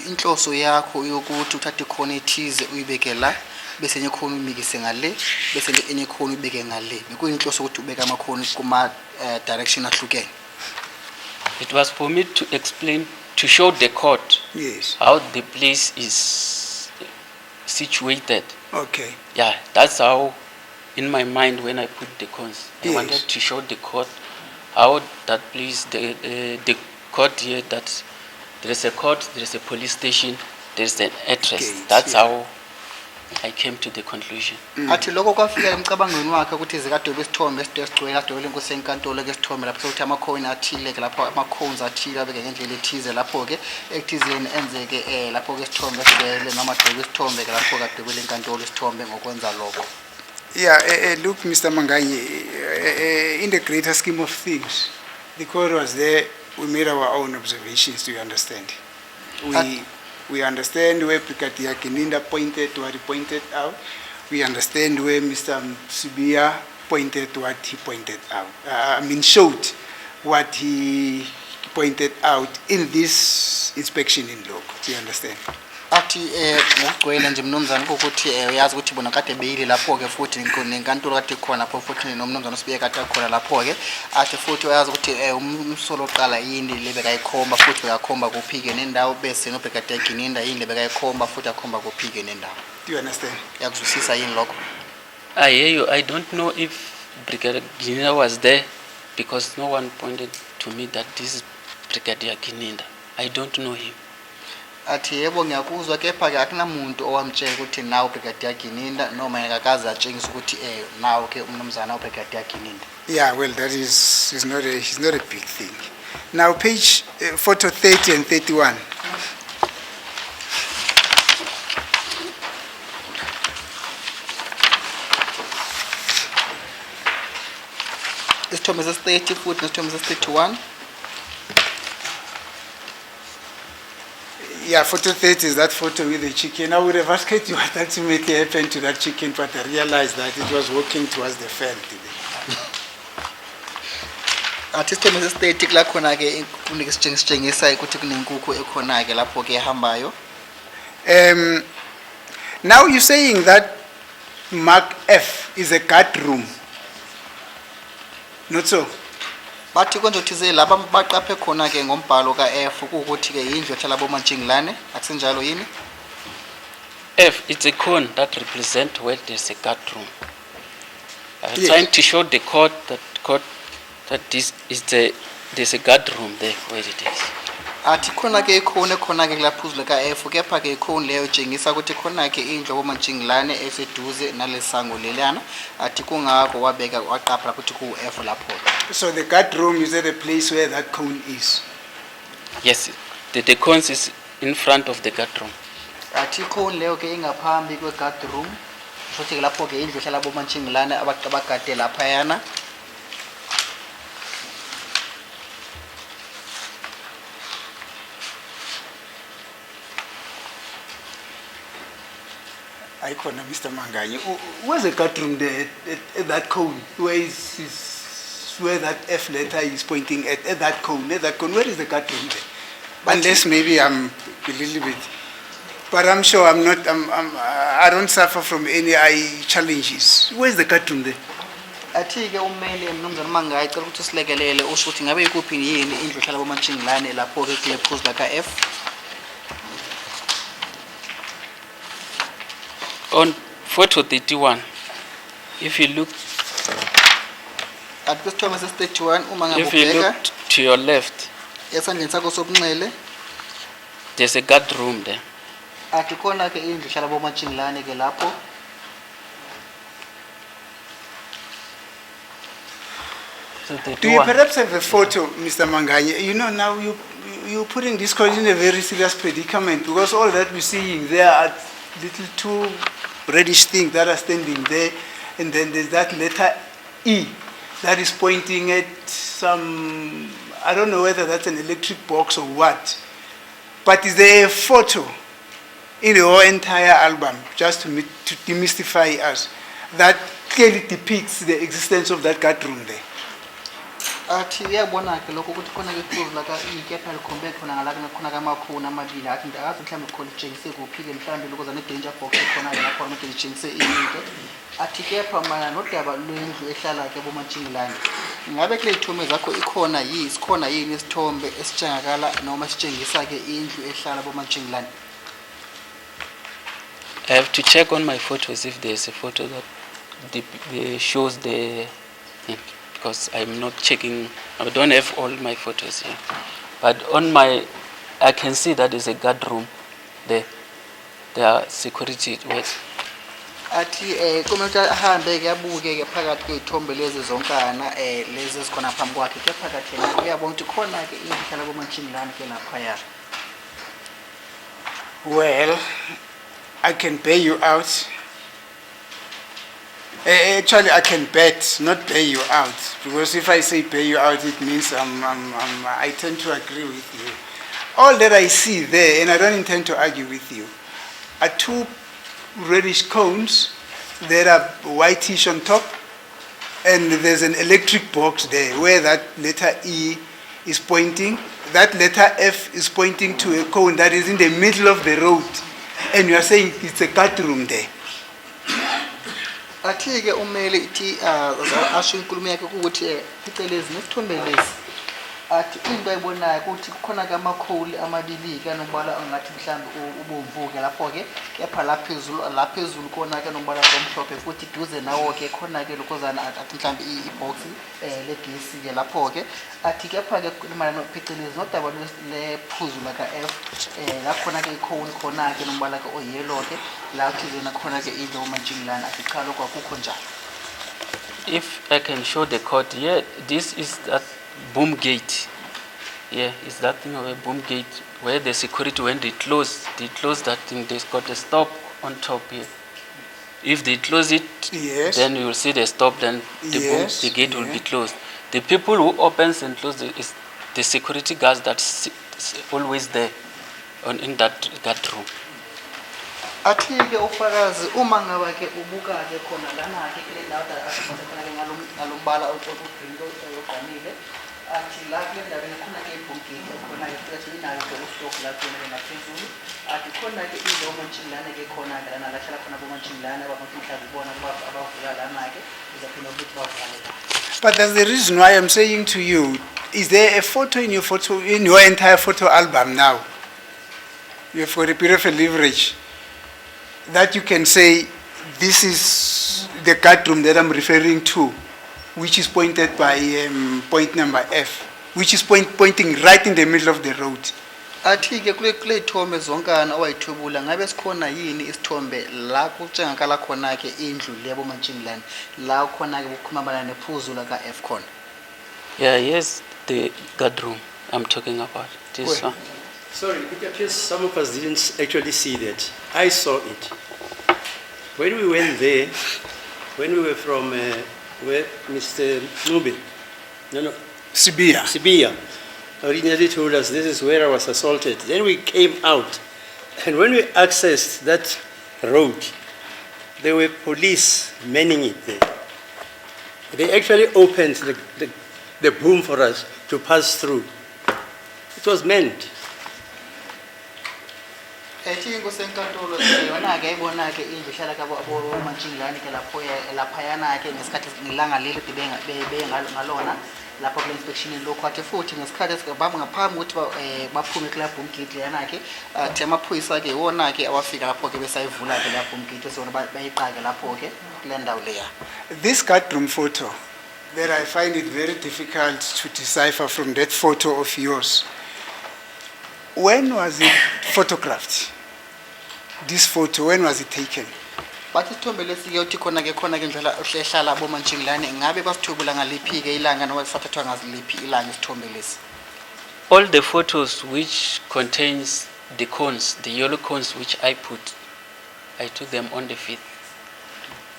inhloso yakho yokuthi uthathe ikhona ethize uyibeke la bese enye khona umikise ngale bese enye khona ubeke ngale. Bekuyini inhloso ukuthi ubeke amakhona kuma direction ahlukene? It was for me to explain, to show the court Yes. how the place is situated. Okay. Yeah, that's how, in my mind, when I put the cones, I Yes. wanted to show the court how that place, the court here, that there is a court, there is a police station, there is an address. Gate, That's yeah. how I came to the conclusion. Athi lokho kwafika emcabangweni wakhe ukuthi zikadwebe isithombe esigcwele kadwebe inkosi enkantolo ke isithombe lapho sokuthi ama-coin athile ke lapho ama-cones athile abeke ngendlela ethize lapho ke ekuthizeni enzeke lapho ke isithombe esigcwele noma adwebe isithombe ke lapho kadwebele inkantolo isithombe ngokwenza lokho. Yeah, look, Mr. Manganyi, in the greater scheme of things, the court was there, we made our own observations, do you understand? We understand where Brigadier Kininda pointed what he pointed out. We understand where Mr. Subia pointed what he pointed out. Showed what he pointed out in this inspection in log, do you understand? Athi ngokugcwele nje mnumzana ukuthi uyazi ukuthi bona kade beyile lapho ke futhi nenkantolo kade khona lapho futhi nomnumzana usibiye kade khona lapho ke athi futhi uyazi ukuthi umsolo oqala yini lebe kayikhomba futhi bekakhomba kuphike nendawo bese no Brigadier Kininda yini lebe kayikhomba futhi akhomba kuphike nendawo. Do you understand? Yakuzwisisa yini lokho? I hear you. I don't know if Brigadier Kininda was there because no one pointed to me that this is Brigadier Kininda. I don't know him. Athi yebo ngiyakuzwa kepha ke akunamuntu owamtshela ukuthi nawo Brigadier Kininda noma ngakaze atshengisa ukuthi nawo ke umnumzana uBrigadier Kininda. Yeah, well, that is not a big thing. Now, page photo 30 and 31. Isithombe sesi-30 futhi nesithombe sesi-31. Yeah, photo 30 is that photo with the chicken. I would have asked you what ultimately happened to that chicken, but I realized that it was walking towards the fence today. Athi isithombe sesi-30 kula khona ke kunika isitshengisa ukuthi kunenkukhu ekhona ke lapho ke ehambayo. Now you're saying that Mark F is a guard room. Not so? Bathi konje uthize laba baqaphe khona ke ngombhalo kaF ukuthi ke indlu ehlala boMantshingilane akusenjalo yini? F, it's a cone that represents where there's a guard room. I was Yes. trying to show the court that this is there's a guard room there where it is. Athi khona ke ikhona khona ke laphuzule kaF kepha ke ikhona leyo tshengisa ukuthi khona ke indlu boMantshingilane eseduze nalesango lelana athi kungakho wabeka waqapha ukuthi ku F lapho. So the guard room is at a place where that cone is. Yes, the cones is in front of the guard room. Athi ikhona leyo ke ingaphambi kwe guard room futhi ke lapho ke indlu ehlala boMantshingilane abagade lapha yana. Icon, Mr. Manganyi. Where's the guard room there at that cone? Where that F letter is pointing at that cone? At that cone, where is the guard room there? Unless maybe I'm a little bit, but I'm sure I'm not. I don't suffer from any eye challenges. Where's the guard room there? Athi ke umele mnumzana Mangayi cela ukuthi silekelele usho ukuthi ngabe ikuphi yini indlu ehlala boMantshingilane lapho ke kule phuzu la kaF. On photo 31, if you look, Athi kwisithombe sesi-31 uma ngabe if you ubheka look to your left, esandleni sakho sobunxele there's a guard room there. athi khona ke indlu ehlala boMantshingilane ke lapho. Do you perhaps have a photo, Mr. Manganyi? You know, now you're putting this court in a very serious predicament because all that we're seeing there are little two reddish things that are standing there, and then there's that letter E that is pointing at some, I don't know whether that's an electric box or what, but is there a photo in the whole entire album, just to demystify us, that clearly depicts the existence of that guard room there? athi uyabona ke lokho ukuthi khona ke iphuzu la ikepha likhombe khona ngala khona kamakhona amabili athi ndakazi mhlawumbe khona litshengise kuphi ke mhlawumbe lokuza ne danger box khona la khona manje litshengise into athi kepha mana nodaba lwendlu ehlala ke bomatshingilane ngabe kule ithombe zakho ikhona sikhona yini isithombe esitshengakala noma sitshengisa ke indlu ehlala bomatshingilane. I have to check on my photos if there's a photo that shows the thing, because I'm not checking. I don't have all my photos here, but on my, I can see that there's a guard room there. There are security works. Athi kumele ahambe ke abuke ke phakathi kwezithombe lezi zonkana lezi zikhona phambi kwakhe ke phakathi yena uyabona ukuthi khona ke indlu ehlala bomatshingilane ke lapha ya. Well, I can pay you out. Actually, I can bet, not pay you out, because if I say pay you out, it means I tend to agree with you. All that I see there, and I don't intend to argue with you, are two reddish cones that are whitish on top, and there's an electric box there where that letter E is pointing. That letter F is pointing to a cone that is in the middle of the road, and you are saying it's a guard room there. Athi ke umele ithi asho inkulumo yakhe ukuthi phecelezi nesithombe lesi athi into ayibonayo ukuthi kukhona ke amakholi amabili ke anombala angathi mhlambe ubomvuke lapho ke kepha laphezulu khona ke nombala omhlophe futhi duze nawo ke khona ke lokozana athi mhlambe ibox legesi ke lapho ke athi kepha ke imali phecelezi nodaba lephuzu la ka F la khona ke ikhona khona ke nombala ke oyellow ke la thizena khona ke indlu bomatshingilane athi cha lokho akukho njalo. If I can show the code, yeah, this is that boom gate. Yeah, it's that thing of a boom gate where the security, when they close that thing, they've got a stop on top here. If they close it, Yes. then you will see the stop, then Yes, the gate will be yeah. closed. The people who opens and closes is the security guards that's always there in that guard room. Athi ke ufakazi uma ngaba ke ubuka ke khona lana ke kule ndawo asifuna ke ngalombala green oqanile athi la kule ndawo khona ke ibhokisi khona ke futhi inayo ke ustock la khona ngaphezulu athi khona ke indlu bomatshingilane ke khona ke lana la hlala khona bomatshingilane abamhlanje ubona abavula lana ke uzaphinda ukuthi bavale. But that's the reason why I'm saying to you, is there a photo in your entire photo album now? You have got a bit of a leverage that you can say, this is the guard room that I'm referring to, which is pointed by point number F, which is pointing right in the middle of the road. Athi ke kule ithombe zonkana owayithubula ngabe sikhona yini isithombe la kutshengakala khona ke indlu lebo matshingilane la khona ke ukukhumabala nephuzu la ka F khona. Yeah, yes, the guard room I'm talking about. This Where? one. Sorry, it appears some of us didn't actually see that. I saw it. When we went there, when we were from where Mr. Nubin, Sibia, originally told us this is where I was assaulted. Then we came out, and when we accessed that road, there were police manning it there. They actually opened the boom for us to pass through. It was manned. Ethi inkusenkantolo yona ke ibona ke indlu hlala ka bomatshingilane ke lapho lapha yana ke ngesikhathi ngilanga leli be ngalona lapho kule inspection lokho athi futhi ngesikhathi esigabamba ngaphambi ukuthi baphume kula boom gate yana ke athi amaphoyisa ke wona ke awafika lapho ke besayivula ke la boom gate sona bayiqake lapho ke kule ndawo leya. This guard room photo, that I find it very difficult to decipher from that photo of yours. When was it photographed? This photo, when was it taken? Bathi isithombe lesi ke uthi khona ke indlela ehlala bomatshingilane ngabe basithubula ngaliphi ke ilanga noma sifathathwa ngaziliphi ilanga isithombe lesi. All the photos which contains the cones, the yellow cones which I took them on the 5th.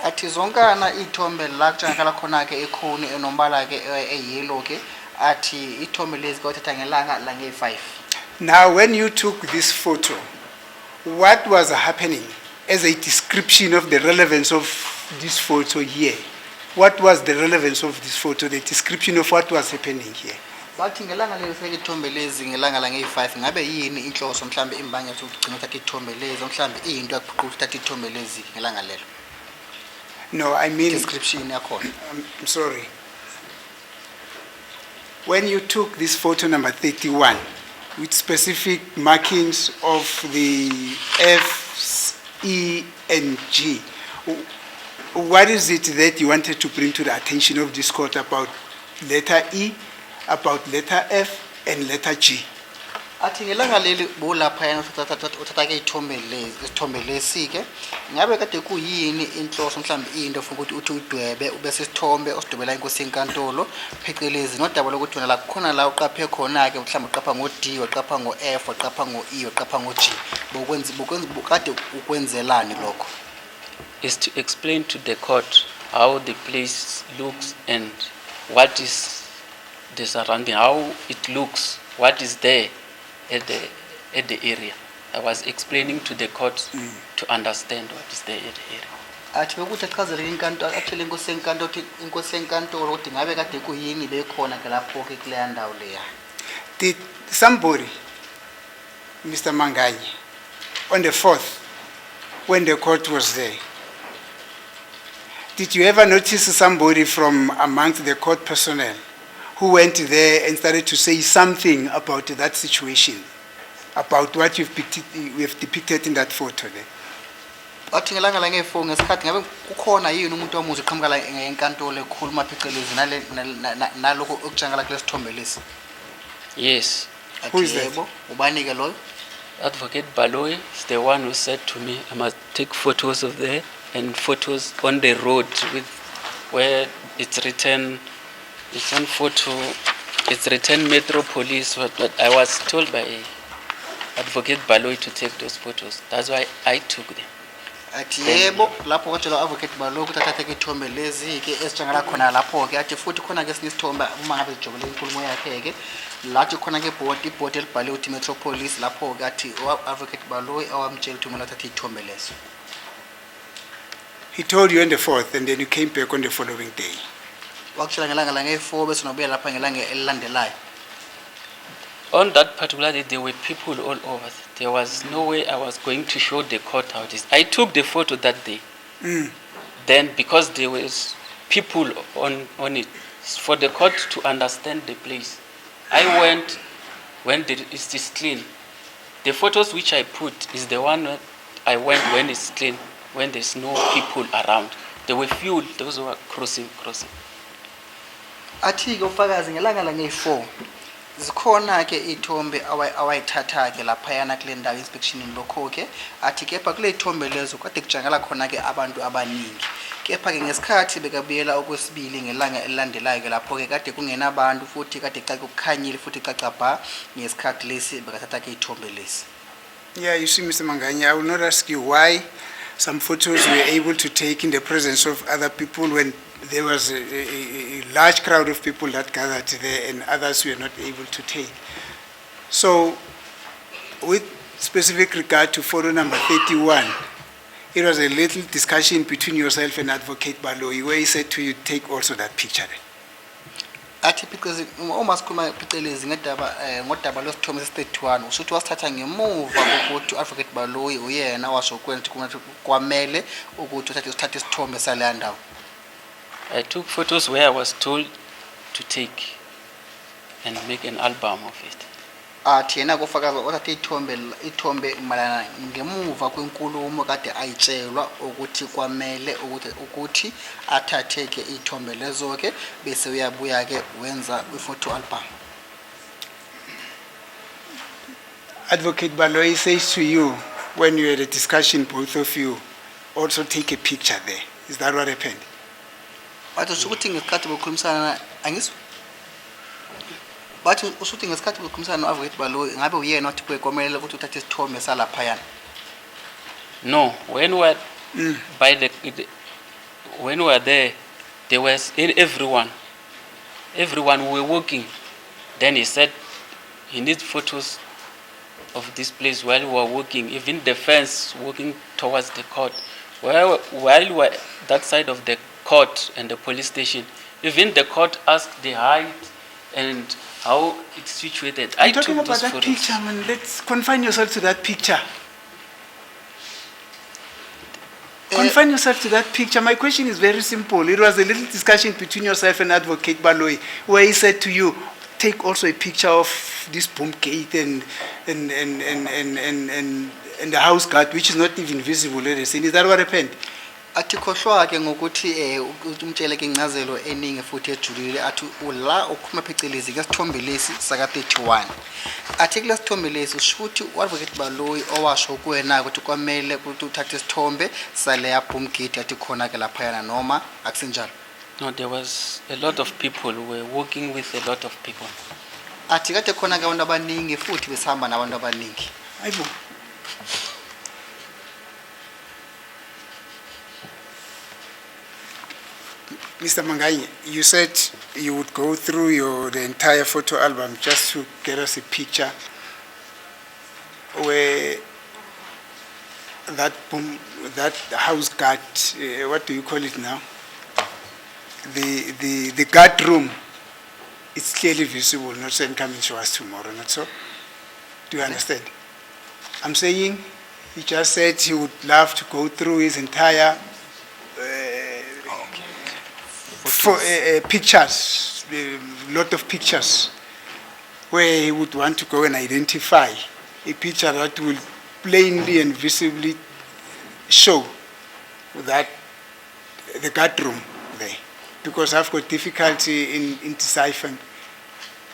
Athi zonkana ithombe la kutshengakala khona ke ekhoni enombala ke eyellow ke athi ithombe lezi ke uthatha ngelanga la nge5. Now, when you took this photo, what was happening as a description of the relevance of this photo here? what was the relevance of this photo, the description of what was happening here? bathi ngelanga leli seke ithombe lezi ngelanga la nge-5 ngabe yini inhloso mhlambe imbangela ukugcina uthatha ithombe lezi mhlambe iyinto yakuphuqa uthatha ithombe lezi ngelanga lelo No, I mean, description yakhona I'm sorry. When you took this photo number 31, with specific markings of the F, E, and G, what is it that you wanted to bring to the attention of this court about letter E, about letter F, and letter G? athi ngelanga leli bolaphayana uthatha ke ithombe lesi ke ngabe kade kuyini inhloso mhlambe into ofuna ukuthi uthi udwebe ubese isithombe osidwebela inkosi yenkantolo phecelezi nodaba lokuthi wena la kukhona la uqaphe khona ke mhlambe uqapha ngo D waqapha ngo F waqapha ngo E waqapha ngo G bokade ukwenzelani lokho Is to explain to the court how the place looks and what is the surrounding, how it looks, what is there at the area. I was explaining to the court to understand what is there at the area. athi bekuthi achazele inkantolo atshele inkosi yenkantolo ukuthi ngabe kade kuyini bekhona ke lapho ke kuleya ndawo leya Did somebody, Mr. Manganye, on the 4th, when the court was there, did you ever notice somebody from amongst the court personnel who went there and started to say something about that situation, about what we've depicted in that photo there? athi ngelanga la nge-4 ngesikhathi ngabe kukhona yini umuntu wamuzi eqhamuka la enkantolo ekhuluma phecelezi nalokho okujangala kule sithombe lesi Yes, Who is athi that? yebo ubani ke loyo Advocate Baloy is the one who said to me I must take photos of there and photos on the road with where it's written, it's on photo, it's written Metro Police, but I was told by Advocate Baloy to take those photos. That's why I took them. athi yebo lapho kwatshelwa advocate balo ukuthi athathe ke ithombe lezi ke esijangala khona lapho ke athi futhi khona ke sinye isithombe uma ngabe zijobele inkulumo yakhe ke lathi khona ke board elibhale ukuthi Metro Police lapho ke athi advocate balo awamtshela ukuthi kumele athathe ithombe lezo He told you on the 4th, and then you came back on the following day. wakutshela ngelanga la nge-4 bese nobuya lapha ngelanga elilandelayo On that particular day, there were people all over. There was no way I was going to show the court how it is. I took the photo that day. Then, because there was people on it, for the court to understand the place, I went when it is clean. The photos which I put is the one that I went when it's clean, when there's no people around. There were few, those who were crossing. athi-ke ufakazi ngelanga la nge-4 zikhona ke ithombe awayithatha ke laphayana kule ndawo inspectionini lokho ke athi kepha kule ithombe lezo kade kujangala khona ke abantu abaningi kepha ke ngesikhathi bekabuyela okwesibili ngelanga elilandelayo ke lapho ke kade kungenabantu futhi kade kukhanyile futhi cacabha ngesikhathi lesi bekathatha ke ithombe lesi Yeah, you see, Mr. Manganye, I will not ask you why some photos were able to take in the presence of other people when there was a large crowd of people that gathered there and others were not able to take. So, with specific regard to photo number 31, it was a little discussion between yourself and Advocate Baloyi where he said to you, take also that picture there. athi phecelezi uma sikhuluma phecelezi ngodaba lwesithombe sesi-31 usuthi wasithatha ngemuva kokuthi u-advocate baloyi uyena wasokwenza ukuthi kwamele ukuthi uthathe isithombe saleya ndawo I took photos where I was told to take and make an album of it. athi yena kofakaza othathe ithombe malana ngemuva kwenkulumo kade ayitshelwa ukuthi kwamele ukuthi athathe ke ithombe lezo ke bese uyabuya ke wenza i-photo album Advocate Baloyi says to you, when you had a discussion, both of you, also take a picture there. Is that what happened? bathi usukuthi ngesikhathi bokhulumisana angizwa bathi usuthi ngesikhathi bokhulumisana no-advocate baloyi ngabe uyena othi kwekomele ukuthi uthathe isithombe salaphayana No, when we were when we were there was everyone we were walking. Then he said he needs photos of this place while we were walking, even the fence walking towards the court. While we were that side of the court and the police station. Even the court asked the height and how it's situated. I I'm talking took about those that photos. picture, man. Let's confine yourself to that picture. Confine yourself to that picture. My question is very simple. It was a little discussion between yourself and Advocate Baloyi, where he said to you, take also a picture of this boom gate and the house guard, which is not even visible at the scene. Is that what happened? athi khohlwa-ke ngokuthi umtshele-ke incazelo eningi futhi ejulile athi ula ukhuluma phecelezi ke sithombe lesi saka-31 athi kule sithombe lesi usho ukuthi u-Advocate Baloyi owasho kuwena ukuthi kwamele ukuthi uthathe isithombe saleya boom gate athi khona-ke laphayana noma akusinjalo. No, there was a lot of people. We were working with a lot of people. athi kade khona-ke abantu abaningi futhi besihamba nabantu abaningi. Aibo. Mr. Mangai, you said you would go through the entire photo album just to get us a picture where that house guard, what do you call it now? The guard room, it's clearly visible, not saying come and show us tomorrow, not so? Do you understand? I'm saying he just said he would love to go through his entire pictures, a lot of pictures, where he would want to go and identify a picture that will plainly and visibly show that the guard room there. Because I've got difficulty in deciphering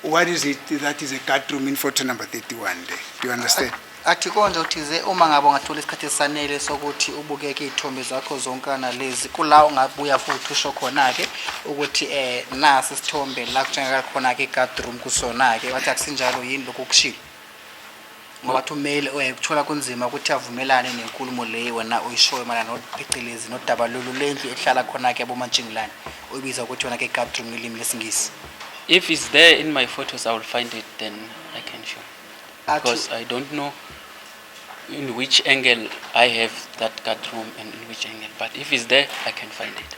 what is it that is a guard room in photo number 31 there. Do you understand? athi konje uthize uma ngabe ungathola isikhathi esanele sokuthi ubukeke izithombe zakho zonkana lezi kula ungabuya futhi usho khona-ke ukuthi nasi isithombe la kutshengakala khona-ke i-guard room kusona-ke wathi akusinjalo yini lokhu kushilo ngoba athi umele kuthola kunzima ukuthi avumelane nenkulumo le wena uyishoyo malana nophecelezi nodaba lolu lendlu ehlala khona-ke abomantshingilane uyibiza ukuthi wona-ke i-guard room ngelimi lesingisi. If it's there in my photos, I will find it, then I can show. Because I don't know in which angle I have that guard room and in which angle. But if it's there, I can find it.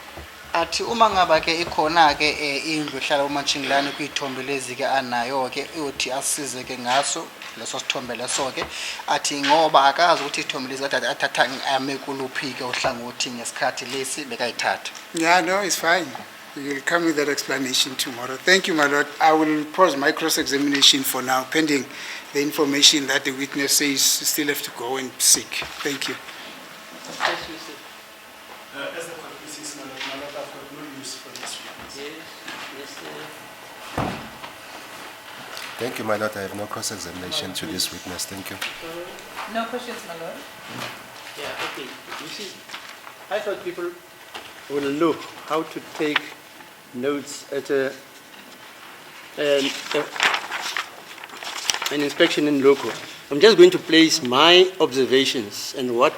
athi uma ngaba-ke ikhona-ke indlu ehlala umantshingilane kwiy'thombe lezi-ke anayo-ke uyothi asize-ke ngaso leso sithombe leso-ke athi ngoba akazi ukuthi iy'thombe lezi kade athatha ame kuluphi-ke uhlangothi ngesikhathi lesi bekayithatha. Yeah, no, it's fine. You'll come with that explanation tomorrow. Thank you, my lord. I will pause my cross-examination for now, pending the information that the witness says still have to go and seek. Thank you. As the court proceeds, my lord, I've got no use for this witness. Thank you, my lord. I have no cross-examination to this witness. Thank you. No questions, my lord. Yeah, okay. You see, I thought people will know how to take notes at an inspection in loco. I'm just going to place my observations and what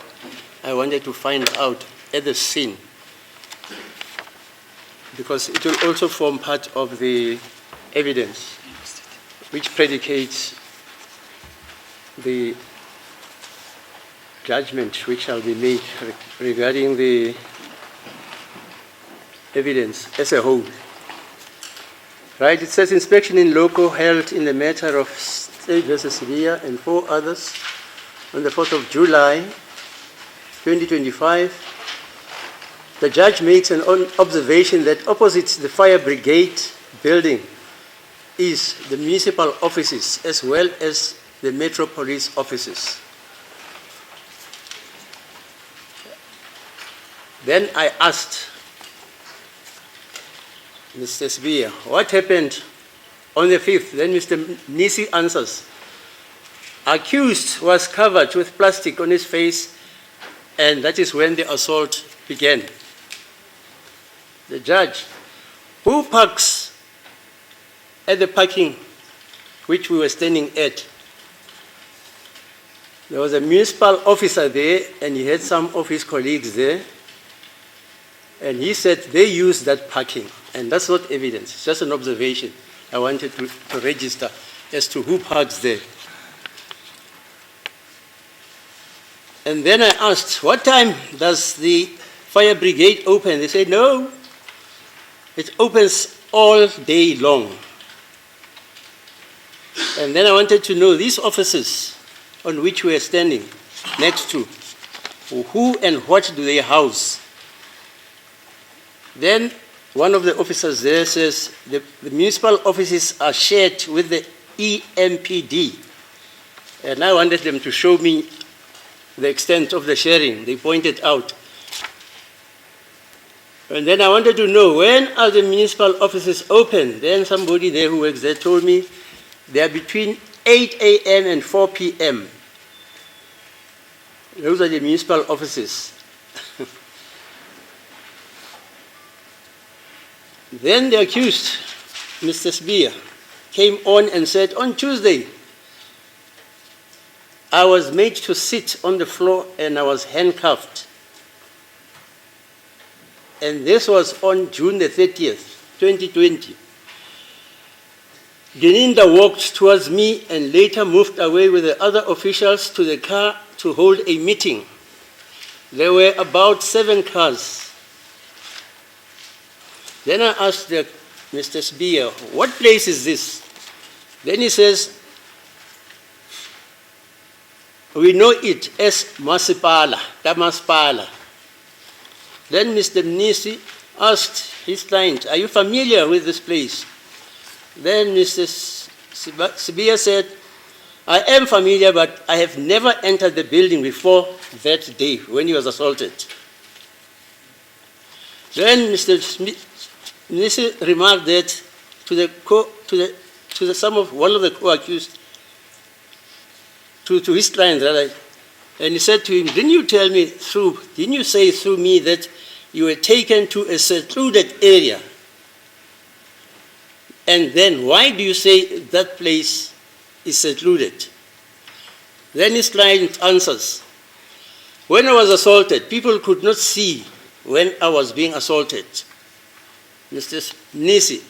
I wanted to find out at the scene, because it will also form part of the evidence which predicates the judgment which shall be made regarding the evidence as a whole. Right, it says inspection in loco held in the matter of State versus Sevilla and 4 others on the 4th of July, 2025. The judge makes an observation that opposite the fire brigade building is the municipal offices as well as the Metro Police offices. Then I asked Mr. Sevilla, what happened on the 5th? Then Mr. Nisi answers, accused was covered with plastic on his face, and that is when the assault began. The judge, who parks at the parking which we were standing at? There was a municipal officer there, and he had some of his colleagues there, and he said they used that parking, and that's not evidence, it's just an observation I wanted to register as to who parks there. And then I asked, what time does the fire brigade open? They said, no, It opens all day long. And then I wanted to know these offices on which we are standing next to, who and what do they house? Then one of the officers there says the municipal offices are shared with the EMPD. And I wanted them to show me the extent of the sharing. They pointed out. And then I wanted to know, when are the municipal offices open? Then somebody there who works there told me they are between 8 a.m. and 4 p.m. Those are the municipal offices. Then the accused, Mr. Sibiya, came on and said, on Tuesday, I was made to sit on the floor and I was handcuffed. And this was on June the 30th, 2020. Geninda walked towards me and later moved away with the other officials to the car to hold a meeting. There were about 7 cars. Then I asked Mr. Sibiya, what place is this? Then he says, we know it as Masipala, Tamaspala. Then Mr. Mnisi asked his client, are you familiar with this place? Then Mr. Sibiya said, I am familiar, but I have never entered the building before that day when he was assaulted. Then Mr. Mnisi remarked that one of the co-accused, to his client rather, and he said to him, didn't you say through me that you were taken to a secluded area? And then why do you say that place is secluded? Then his client answers, when I was assaulted, people could not see when I was being assaulted. Mr. Mnisi,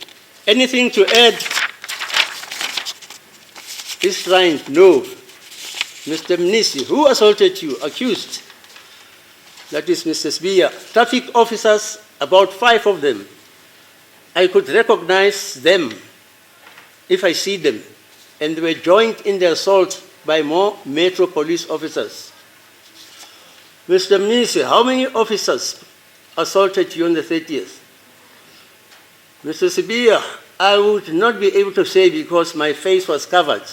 anything to add? His client, no. Mr. Mnisi, who assaulted you? Accused. That is Mr. Sibiya. Traffic officers, about 5 of them. I could recognize them if I see them, and they were joined in the assault by more Metro Police officers. Mr. Mnisi, how many officers assaulted you on the 30th? Mr. Sibiya, I would not be able to say because my face was covered.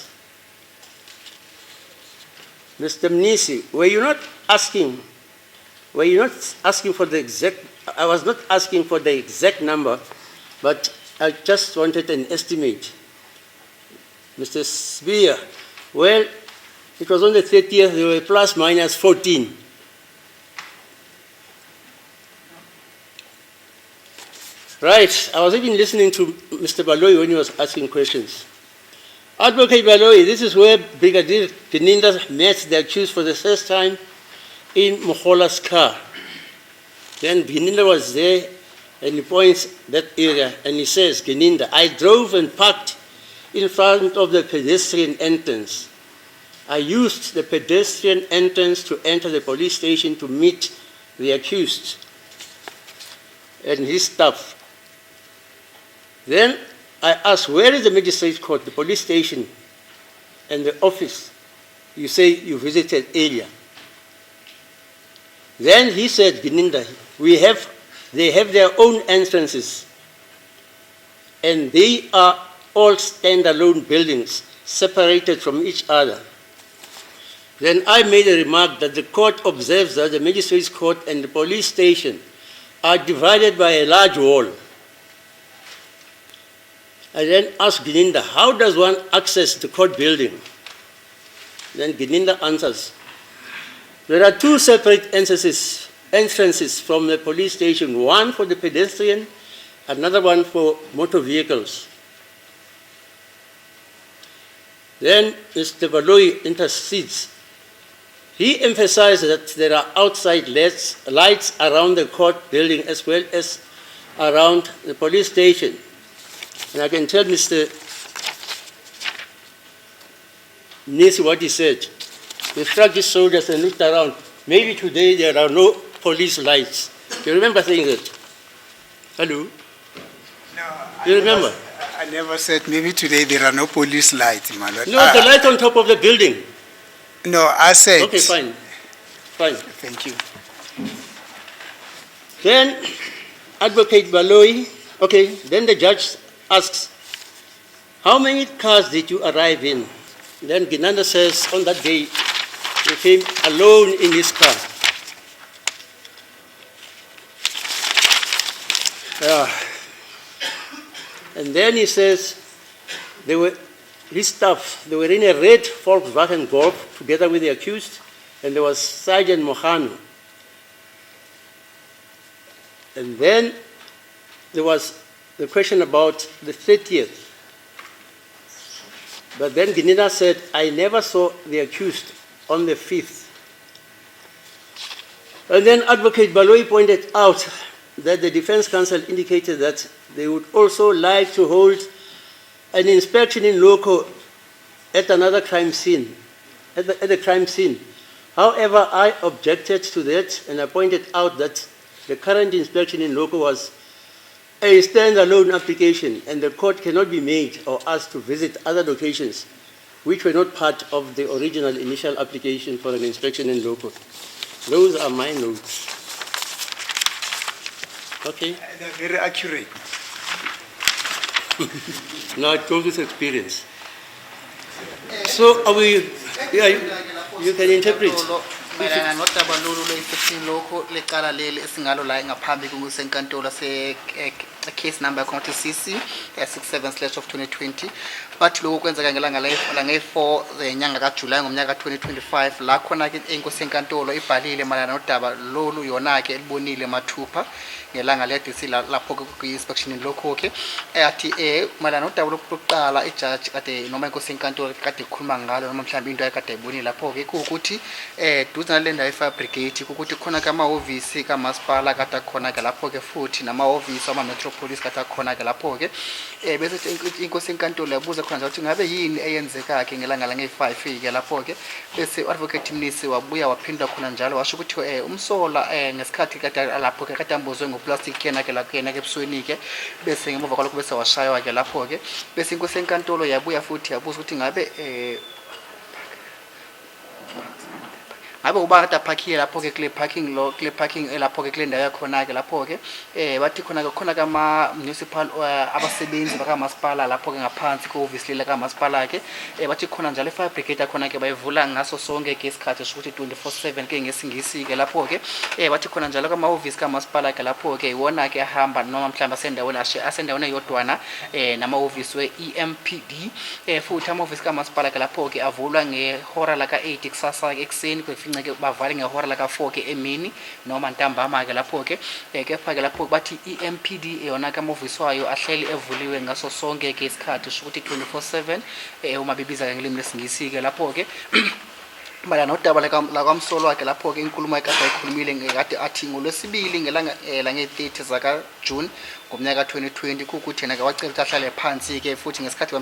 Mr. Mnisi, were you not asking for the exact, I was not asking for the exact number, but I just wanted an estimate. Mr. Sibiya, well, it was on the 30th, there were plus minus 14. Right, I was even listening to Mr. Baloyi when he was asking questions. Advocate Baloyi, this is where Brigadier Geninda met the accused for the first time in Mokhola's car. Then Geninda was there and he points that area and he says, Geninda, I drove and parked in front of the pedestrian entrance. I used the pedestrian entrance to enter the police station to meet the accused and his staff. Then I asked, where is the magistrate court, the police station, and the office? You say you visited earlier. Then he said, Geninda, they have their own entrances, and they are all standalone buildings, separated from each other. Then I made a remark that the court observes that the magistrate's court and the police station are divided by a large wall. I then asked Geninda, how does one access the court building? Then Geninda answers, there are 2 separate entrances from the police station, one for the pedestrian, another one for motor vehicles. Then Mr. Baloyi intercedes. He emphasized that there are outside lights around the court building as well as around the police station. And I can tell Mr. Mnisi what he said. They struck his shoulders and looked around. Maybe today there are no police lights. You remember saying that? Hello? You remember? I never said, maybe today there are no police lights, my lord. No, the light on top of the building. No, I said. Okay, fine. Fine. Thank you. Then Advocate Baloyi, okay, then the judge asks, how many cars did you arrive in? Then Ginanda says, on that day, he came alone in his car. And then he says, his staff, they were in a red Volkswagen Golf together with the accused, and there was Sergeant Mohano. And then there was the question about the 30th. But then Ginina said, I never saw the accused on the 5th. And then Advocate Baloyi pointed out that the defense counsel indicated that they would also like to hold an inspection in loco at another crime scene, at the crime scene. However, I objected to that, and I pointed out that the current inspection in loco was a standalone application, and the court cannot be made or asked to visit other locations which were not part of the original initial application for an inspection in loco. Those are my notes. Okay? They're very accurate. Now it goes with experience. So are we, yeah, you can interpret. mayelana nodaba lolu lwe-inspection lokho lecala leli esingalo la ngaphambi kusenkantolo case number yakhona CC 67/2020 bathi lokho kwenzeka ngelanga lange-4 zenyanga kaJulayi ngomnyaka ka-2025 la khona-ke inkosi yenkantolo ibhalile mayelana nodaba lolu yona-ke elibonile mathupha ngelanga le-DC lapho ku-inspection lokho-ke athi mayelana nodaba lokuqala ijaji kade noma inkosi yenkantolo kade ikhuluma ngalo noma mhlawumbe into ayekade ayibonile lapho-ke kuwukuthi duze nale ndawo e-fire brigade kukuthi khona kamahhovisi kamasipala kade akhona-ke lapho-ke futhi namahhovisi ama-metropolis kade akhona-ke lapho-ke bese inkosi yenkantolo yabuza khona nje ukuthi ngabe yini eyenzeka-ke ngelanga lange-5-ke lapho-ke bese u-advocate Mnisi wabuya waphinda khona njalo washo ukuthi umsola ngesikhathi kade lapho-ke kade ambozwe ngoplastic yena-ke lakuyena-ke ebusweni-ke bese ngemuva kwalokho bese washaywa-ke lapho-ke bese inkosi yenkantolo yabuya futhi yabuza ukuthi ngabe ngabe uba kade aphakhile lapho-ke kule parking lapho-ke kule ndawo yakhona-ke lapho-ke bathi khona kama-municipal abasebenzi bakamasipala lapho-ke ngaphansi ko-ofisi leli kamasipala-ke bathi khona njalo i-fire brigade yakhona-ke bayivula ngaso sonke-ke isikhathi sokuthi 24/7-ke ngesingisi-ke lapho-ke bathi khona njalo kama-ofisi kamasipala-ke lapho-ke iwona-ke ahamba noma mhlawumbe asendaweni eyodwana nama-ofisi we-EMPD futhi ama-ofisi kamasipala-ke lapho-ke avulwa ngehora laka-8 kusasa-ke ekuseni bavale ngehora laka-4-ke emini noma ntambama-ke lapho-ke kepha-ke lapho bathi i-EMPD yona-ke amahhovisi wayo ahleli evuliwe ngaso sonke-ke isikhathi sokuthi 24/7 uma bebiza-ke ngelimi lesingisi-ke lapho-ke mayelana nodaba lakwamsolo wakhe lapho-ke inkulumo ekade ayikhulumile ngekade athi ngolwesibili ngelanga lange-30 zakaJune ngomnyaka ka-2020 kukuthi yena-ke wacela ukuthi ahlale phansi-ke futhi ngesikhathi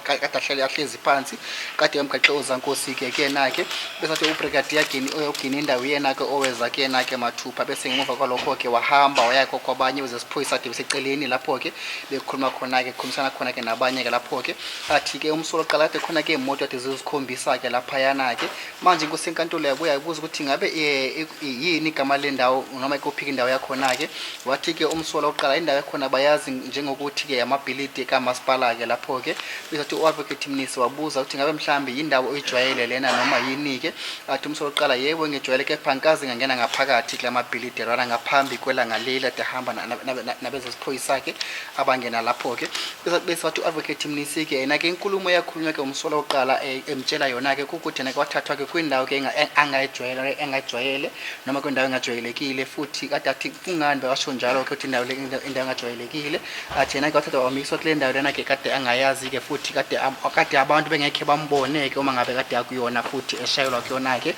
kade ahlezi phansi kade yamgaxe ozankosi-ke kuyena-ke bese athi ubrigadier ogcina indawo yena-ke oweza-ke yena-ke mathupha bese ngemuva kwalokho-ke wahamba wayakho kwabanye wezesiphoyisa ade beseceleni lapho-ke bekhuluma khona-ke kukhulumisana khona-ke nabanye-ke lapho-ke athi-ke umsolo oqala kade khona-ke imoto ade zizikhombisa-ke laphayana-ke manje inkosi yenkantolo yabuya yabuza ukuthi ngabe yini igama lendawo noma ikophika indawo yakhona-ke wathi-ke umsolo oqala indawo yakhona bayazi njengokuthi-ke amabhilidi kamasipala-ke lapho-ke bese athi u-advocate Mnisi wabuza ukuthi ngabe mhlawumbe yindawo oyijwayele lena noma yini-ke athi umsolo oqala yebo ngijwayele kepha ngikaze ngangena ngaphakathi kula mabhilidi rana ngaphambi kwelanga leli ade ahamba nabezesiphoyisa-ke abangena lapho-ke bese wathi u-advocate Mnisi-ke yena-ke inkulumo yakhulunywa-ke umsolo oqala emtshela yona-ke kukuthi yena-ke wathathwa-ke kwindawo-ke engayijwayele noma kwindawo engajwayelekile futhi kade athi kungani bewasho njalo-ke ukuthi indawo engajwayelekile athi yena-ke wathathwa wamiswa kule ndawo lena-ke kade angayazi-ke futhi kade abantu bengekhe bambone-ke uma ngabe kade akuyona futhi eshayelwa kuyona-ke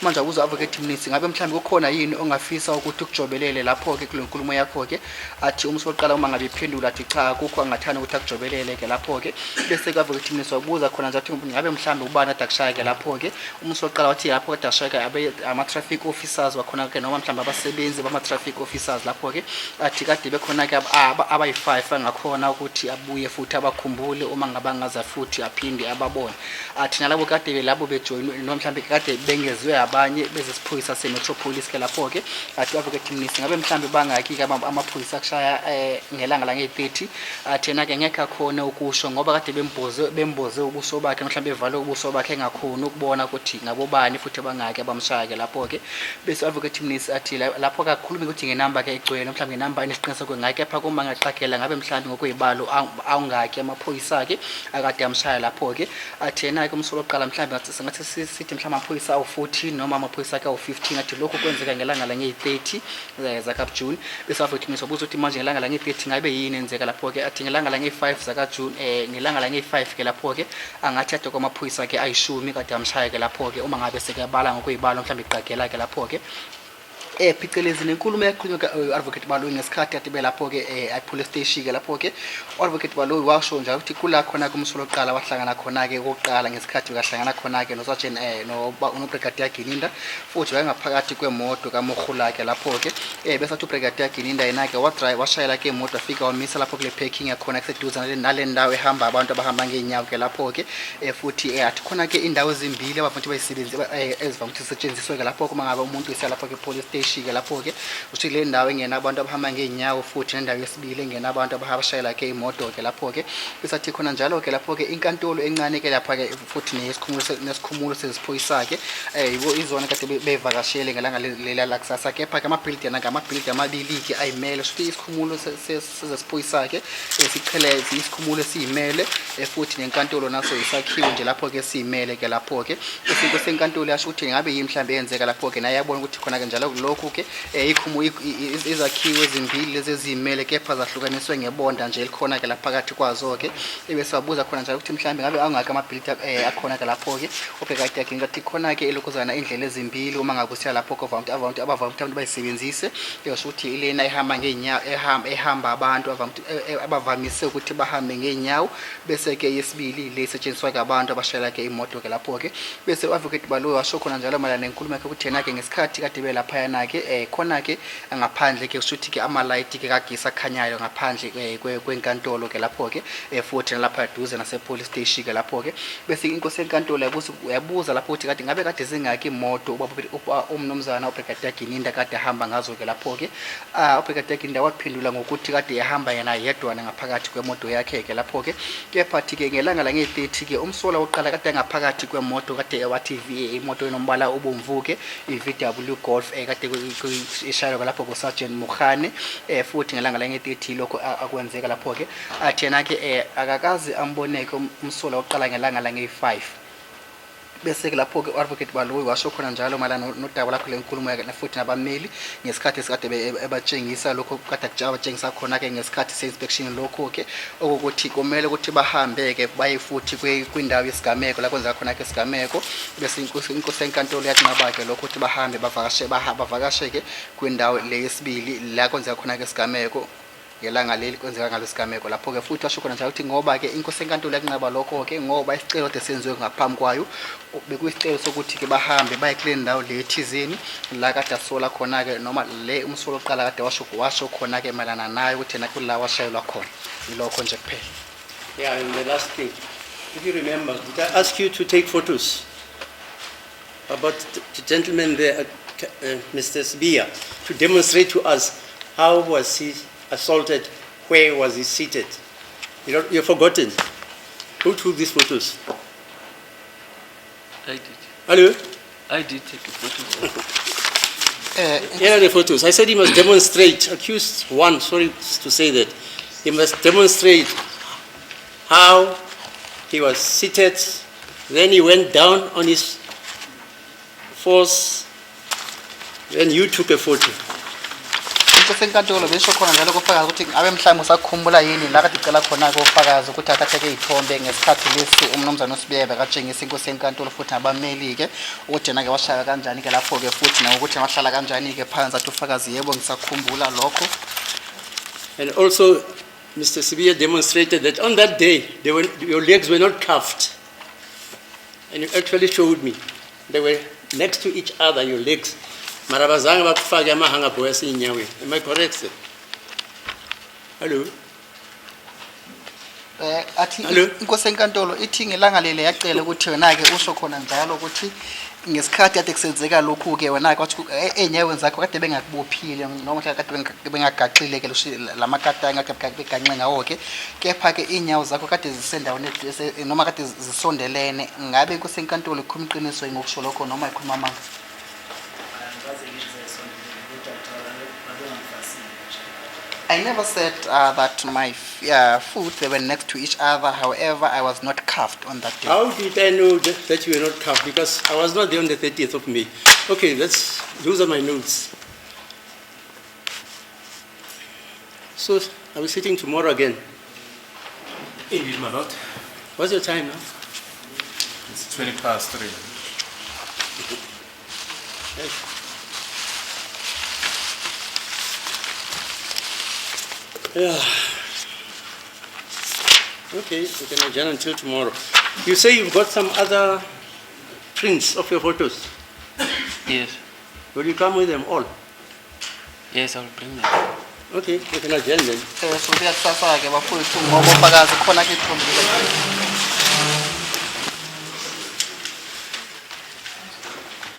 manje wabuza u-advocate Mnisi ngabe mhlawumbe kukhona yini ongafisa ukuthi ukujobelele lapho-ke kule nkulumo yakho-ke athi umsolo oqala uma ngabe iphendula athi cha kukho angathanda ukuthi akujobelele-ke lapho-ke bese-ke u-advocate Mnisi wabuza khona nje athi ngabe mhlawumbe ubani ade akushaya-ke lapho-ke Umuso wokuqala wathi lapho kade ashayeka ama-traffic officers wakhona-ke noma mhlawumbe abasebenzi bama-traffic officers lapho-ke athi kade bekhona-ke abayi-5 angakhona ukuthi abuye futhi abakhumbule uma ngabe angaza futhi aphinde ababone. Athi nalabo kade belabo bejoyinwe noma mhlawumbe kade bengeziwe abanye bezesiphoyisa se-Metropolis-ke lapho-ke athi u-Advocate Mnisi ngabe mhlawumbe bangaki-ke amaphoyisa akushaya ngelanga lange-30 athi yena-ke ngekho akhona ukusho ngoba kade bemboze ubuso bakhe mhlawumbe evale ubuso bakhe engakhona ukubona ukuthi ngabobani futhi abangaki abamshaya-ke lapho-ke bese u-Advocate Mnisi athi lapho kakhuluma ukuthi ngenamba-ke egcwele mhlawumbe ngenamba enesiqiniseko ngayo kepha kuma ngaqagela ngabe mhlawumbe ngokuyibalo awungaki amaphoyisa-ke akade amshaya lapho-ke athi yena-ke umsolo oqala mhlawumbe singathi sithi mhlawumbe amaphoyisa awu-14 noma amaphoyisa-ke awu-15 athi lokhu kwenzeka ngelanga lange-30 zaka-June bese u-Advocate Mnisi wabuza ukuthi manje ngelanga lange-30 ngabe yini enzeka lapho-ke athi ngelanga lange-5 zaka-June ngelanga lange-5-ke lapho-ke angathi ade kwamaphoyisa-ke ayishumi kade amshaya-ke lapho-ke uma ngabe sekuyabala ngokuyibalo mhlawumbe iqagela-ke lapho-ke phecelezi nenkulumo yakhulunywa u-Advocate Baloyi ngesikhathi ade belapho-ke police station-ke lapho-ke u-Advocate Baloyi washo njalo ukuthi kula khona kumsolo oqala wahlangana khona-ke okokuqala ngesikhathi bekahlangana khona-ke noSergeant noBrigadier Gininda futhi wayengaphakathi kwemoto kaMogula-ke lapho-ke bese athi uBrigadier Gininda yena-ke washayela-ke imoto afika wamisa lapho kule parking yakhona kuseduze nale ndawo ehamba abantu abahamba ngeenyawo-ke lapho-ke futhi athi khona-ke indawo ezimbili abafundi ezivame ukuthi zisetshenziswe-ke lapho-ke uma ngabe umuntu isiya lapho-ke police station ke lapho-ke uthi le ndawo engena abantu abahamba ngeenyawo futhi nendawo yesibili engena abantu abashayela-ke imoto-ke lapho-ke besathi khona njalo-ke lapho-ke inkantolo encane-ke lapha-ke futhi nesikhumulo seziphoyisa-ke izona kade bevakashele ngelanga lela lakusasa kepha-ke amabhilidi amabili-ke ayimele futhi isikhumulo seziphoyisa-ke isikhumulo esiyimele futhi nenkantolo naso isakhiwo nje lapho-ke siyimele-ke lapho-ke isinto senkantolo yasho ukuthi ngabe yini mhlawumbe yenzeka lapho-ke naye yabona ukuthi khona-ke njalo lokhu-ke izakhiwo ezimbili lezi eziyimele kepha zahlukaniswe ngebonda nje elikhona-ke laphakathi kwazo-ke ebese wabuza khona njalo ukuthi mhlawumbe ngabe angaki amabhilidi akhona-ke lapho-ke uBrigadier Gininda athi khona-ke elokhuzana indlela ezimbili uma ngabe usiya lapho-ke abavame ukuthi abantu bayisebenzise yosho ukuthi ilena ehamba ngeenyawo ehamba abantu abavamise ukuthi bahambe ngeenyawo bese-ke yesibili le isetshenziswa-ke abantu abashayela-ke imoto-ke lapho-ke bese u-Advocate Baloyi washo khona njalo mayelana nenkulumo yakhe ukuthi yena-ke ngesikhathi kade belaphayana-ke khona-ke ngaphandle-ke usuthi-ke amalayithi-ke kagesi akhanyayo ngaphandle kwenkantolo-ke lapho-ke futhi nalapha eduze nase-police station-ke lapho-ke bese inkosi yenkantolo yabuza lapho ukuthi kade ngabe kade zingaki imoto umnumzana uBrigadier Gininda kade ahamba ngazo-ke lapho-ke uBrigadier Gininda waphendula ngokuthi kade ehamba yena yedwana ngaphakathi kwemoto yakhe-ke lapho-ke kepha-ke ngelanga lange-30-ke umsola wokuqala kade ngaphakathi kwemoto kade wathi imoto enombala obomvu-ke i-VW Golf kade ishayelwa lapho kuSergeant Mogane futhi ngelanga lange-30 lokho akwenzeka lapho-ke athi yena-ke akakazi amboneke umsola wokuqala ngelanga lange-5 bese-ke lapho-ke u-Advocate Baloyi washo khona njalo mayelana nodaba lakho lenkulumo yakhe futhi nabameli ngesikhathi esikade ebatshengisa lokho kade abatshengisa khona-ke ngesikhathi se-inspection lokho-ke okukuthi kumele ukuthi bahambe-ke baye futhi kwindawo yesigameko la kwenzeka khona-ke isigameko bese inkosi yenkantolo yathi naba-ke lokho ukuthi bahambe bavakashe-ke kwindawo le yesibili la kwenzeka khona-ke isigameko ngelanga leli kwenzeka ngalo sigameko lapho-ke futhi washo khona njalo ukuthi ngoba-ke inkosi yenkantolo yakunqaba lokho-ke ngoba isicelo kade senziwe ngaphambi kwayo bekuyisicelo sokuthi-ke bahambe baye kule ndawo le thizeni la kade asola khona-ke noma le umsolo oqala kade washo khona-ke mayelana nayo ukuthi yena kula washayelwa khona yilokho nje kuphela. Yeah, and the last thing, if you remember, did I ask you to take photos about the gentleman there, Mr. Sibiya, to demonstrate to us how was he assaulted, where was he seated? You've forgotten. Who took these photos? I did. Hello? I did take a photo. Here are the photos. I said he must demonstrate, accused one, sorry to say that, he must demonstrate how he was seated, then he went down on his force, then you took a photo. Inkosi yenkantolo besho khona njalo kufakaza ukuthi abe mhlawumbe usakhumbula yini la kade icela khona-ke ufakaza ukuthi athathe-ke iy'thombe ngesikhathi lesi umnumzane uSibiya bekatshengisa inkosi yenkantolo futhi nabameli-ke ukuthi yena-ke washaya kanjani-ke lapho-ke futhi nokuthi wahlala kanjani-ke phansi athi ufakazi yebo ngisakhumbula lokho. And also Mr. Sibiya demonstrated that on that day your legs were not cuffed, and you actually showed me They were next to each other, your legs. Marabazanga bakufake amahanga boys inyaweni. Am I correct, sir? Hello? Athi Hello? inkosi enkantolo ithi ngelanga leli yacela ukuthi wena ke usho khona njalo ukuthi ngesikhathi kade kusenzeka lokhu ke wena ke wathi enyaweni zakho kade bengakubophile noma kade bengagaxile ke lamakatanga kade beganxe ngawo ke kepha ke inyawo zakho kade zisendaweni noma kade zisondelene ngabe inkosi enkantolo ikhuluma iqiniso ngokusho lokho noma ikhuluma amanga. I never said that my foot, they were next to each other. However, I was not cuffed on that day. How did I know that you were not cuffed? Because I was not there on the 30th of May. Okay, those are my notes. So, are we sitting tomorrow again? Indeed, my lord. What's your time now? It's 3:20. Yeah. Okay, we can adjourn until tomorrow. You say you've got some other prints of your photos. Yes. Will you come with them all? Yes, I'll bring them. Okay, we can adjourn then. So we are sasa ke bafowethu ngoba bafakazi khona ke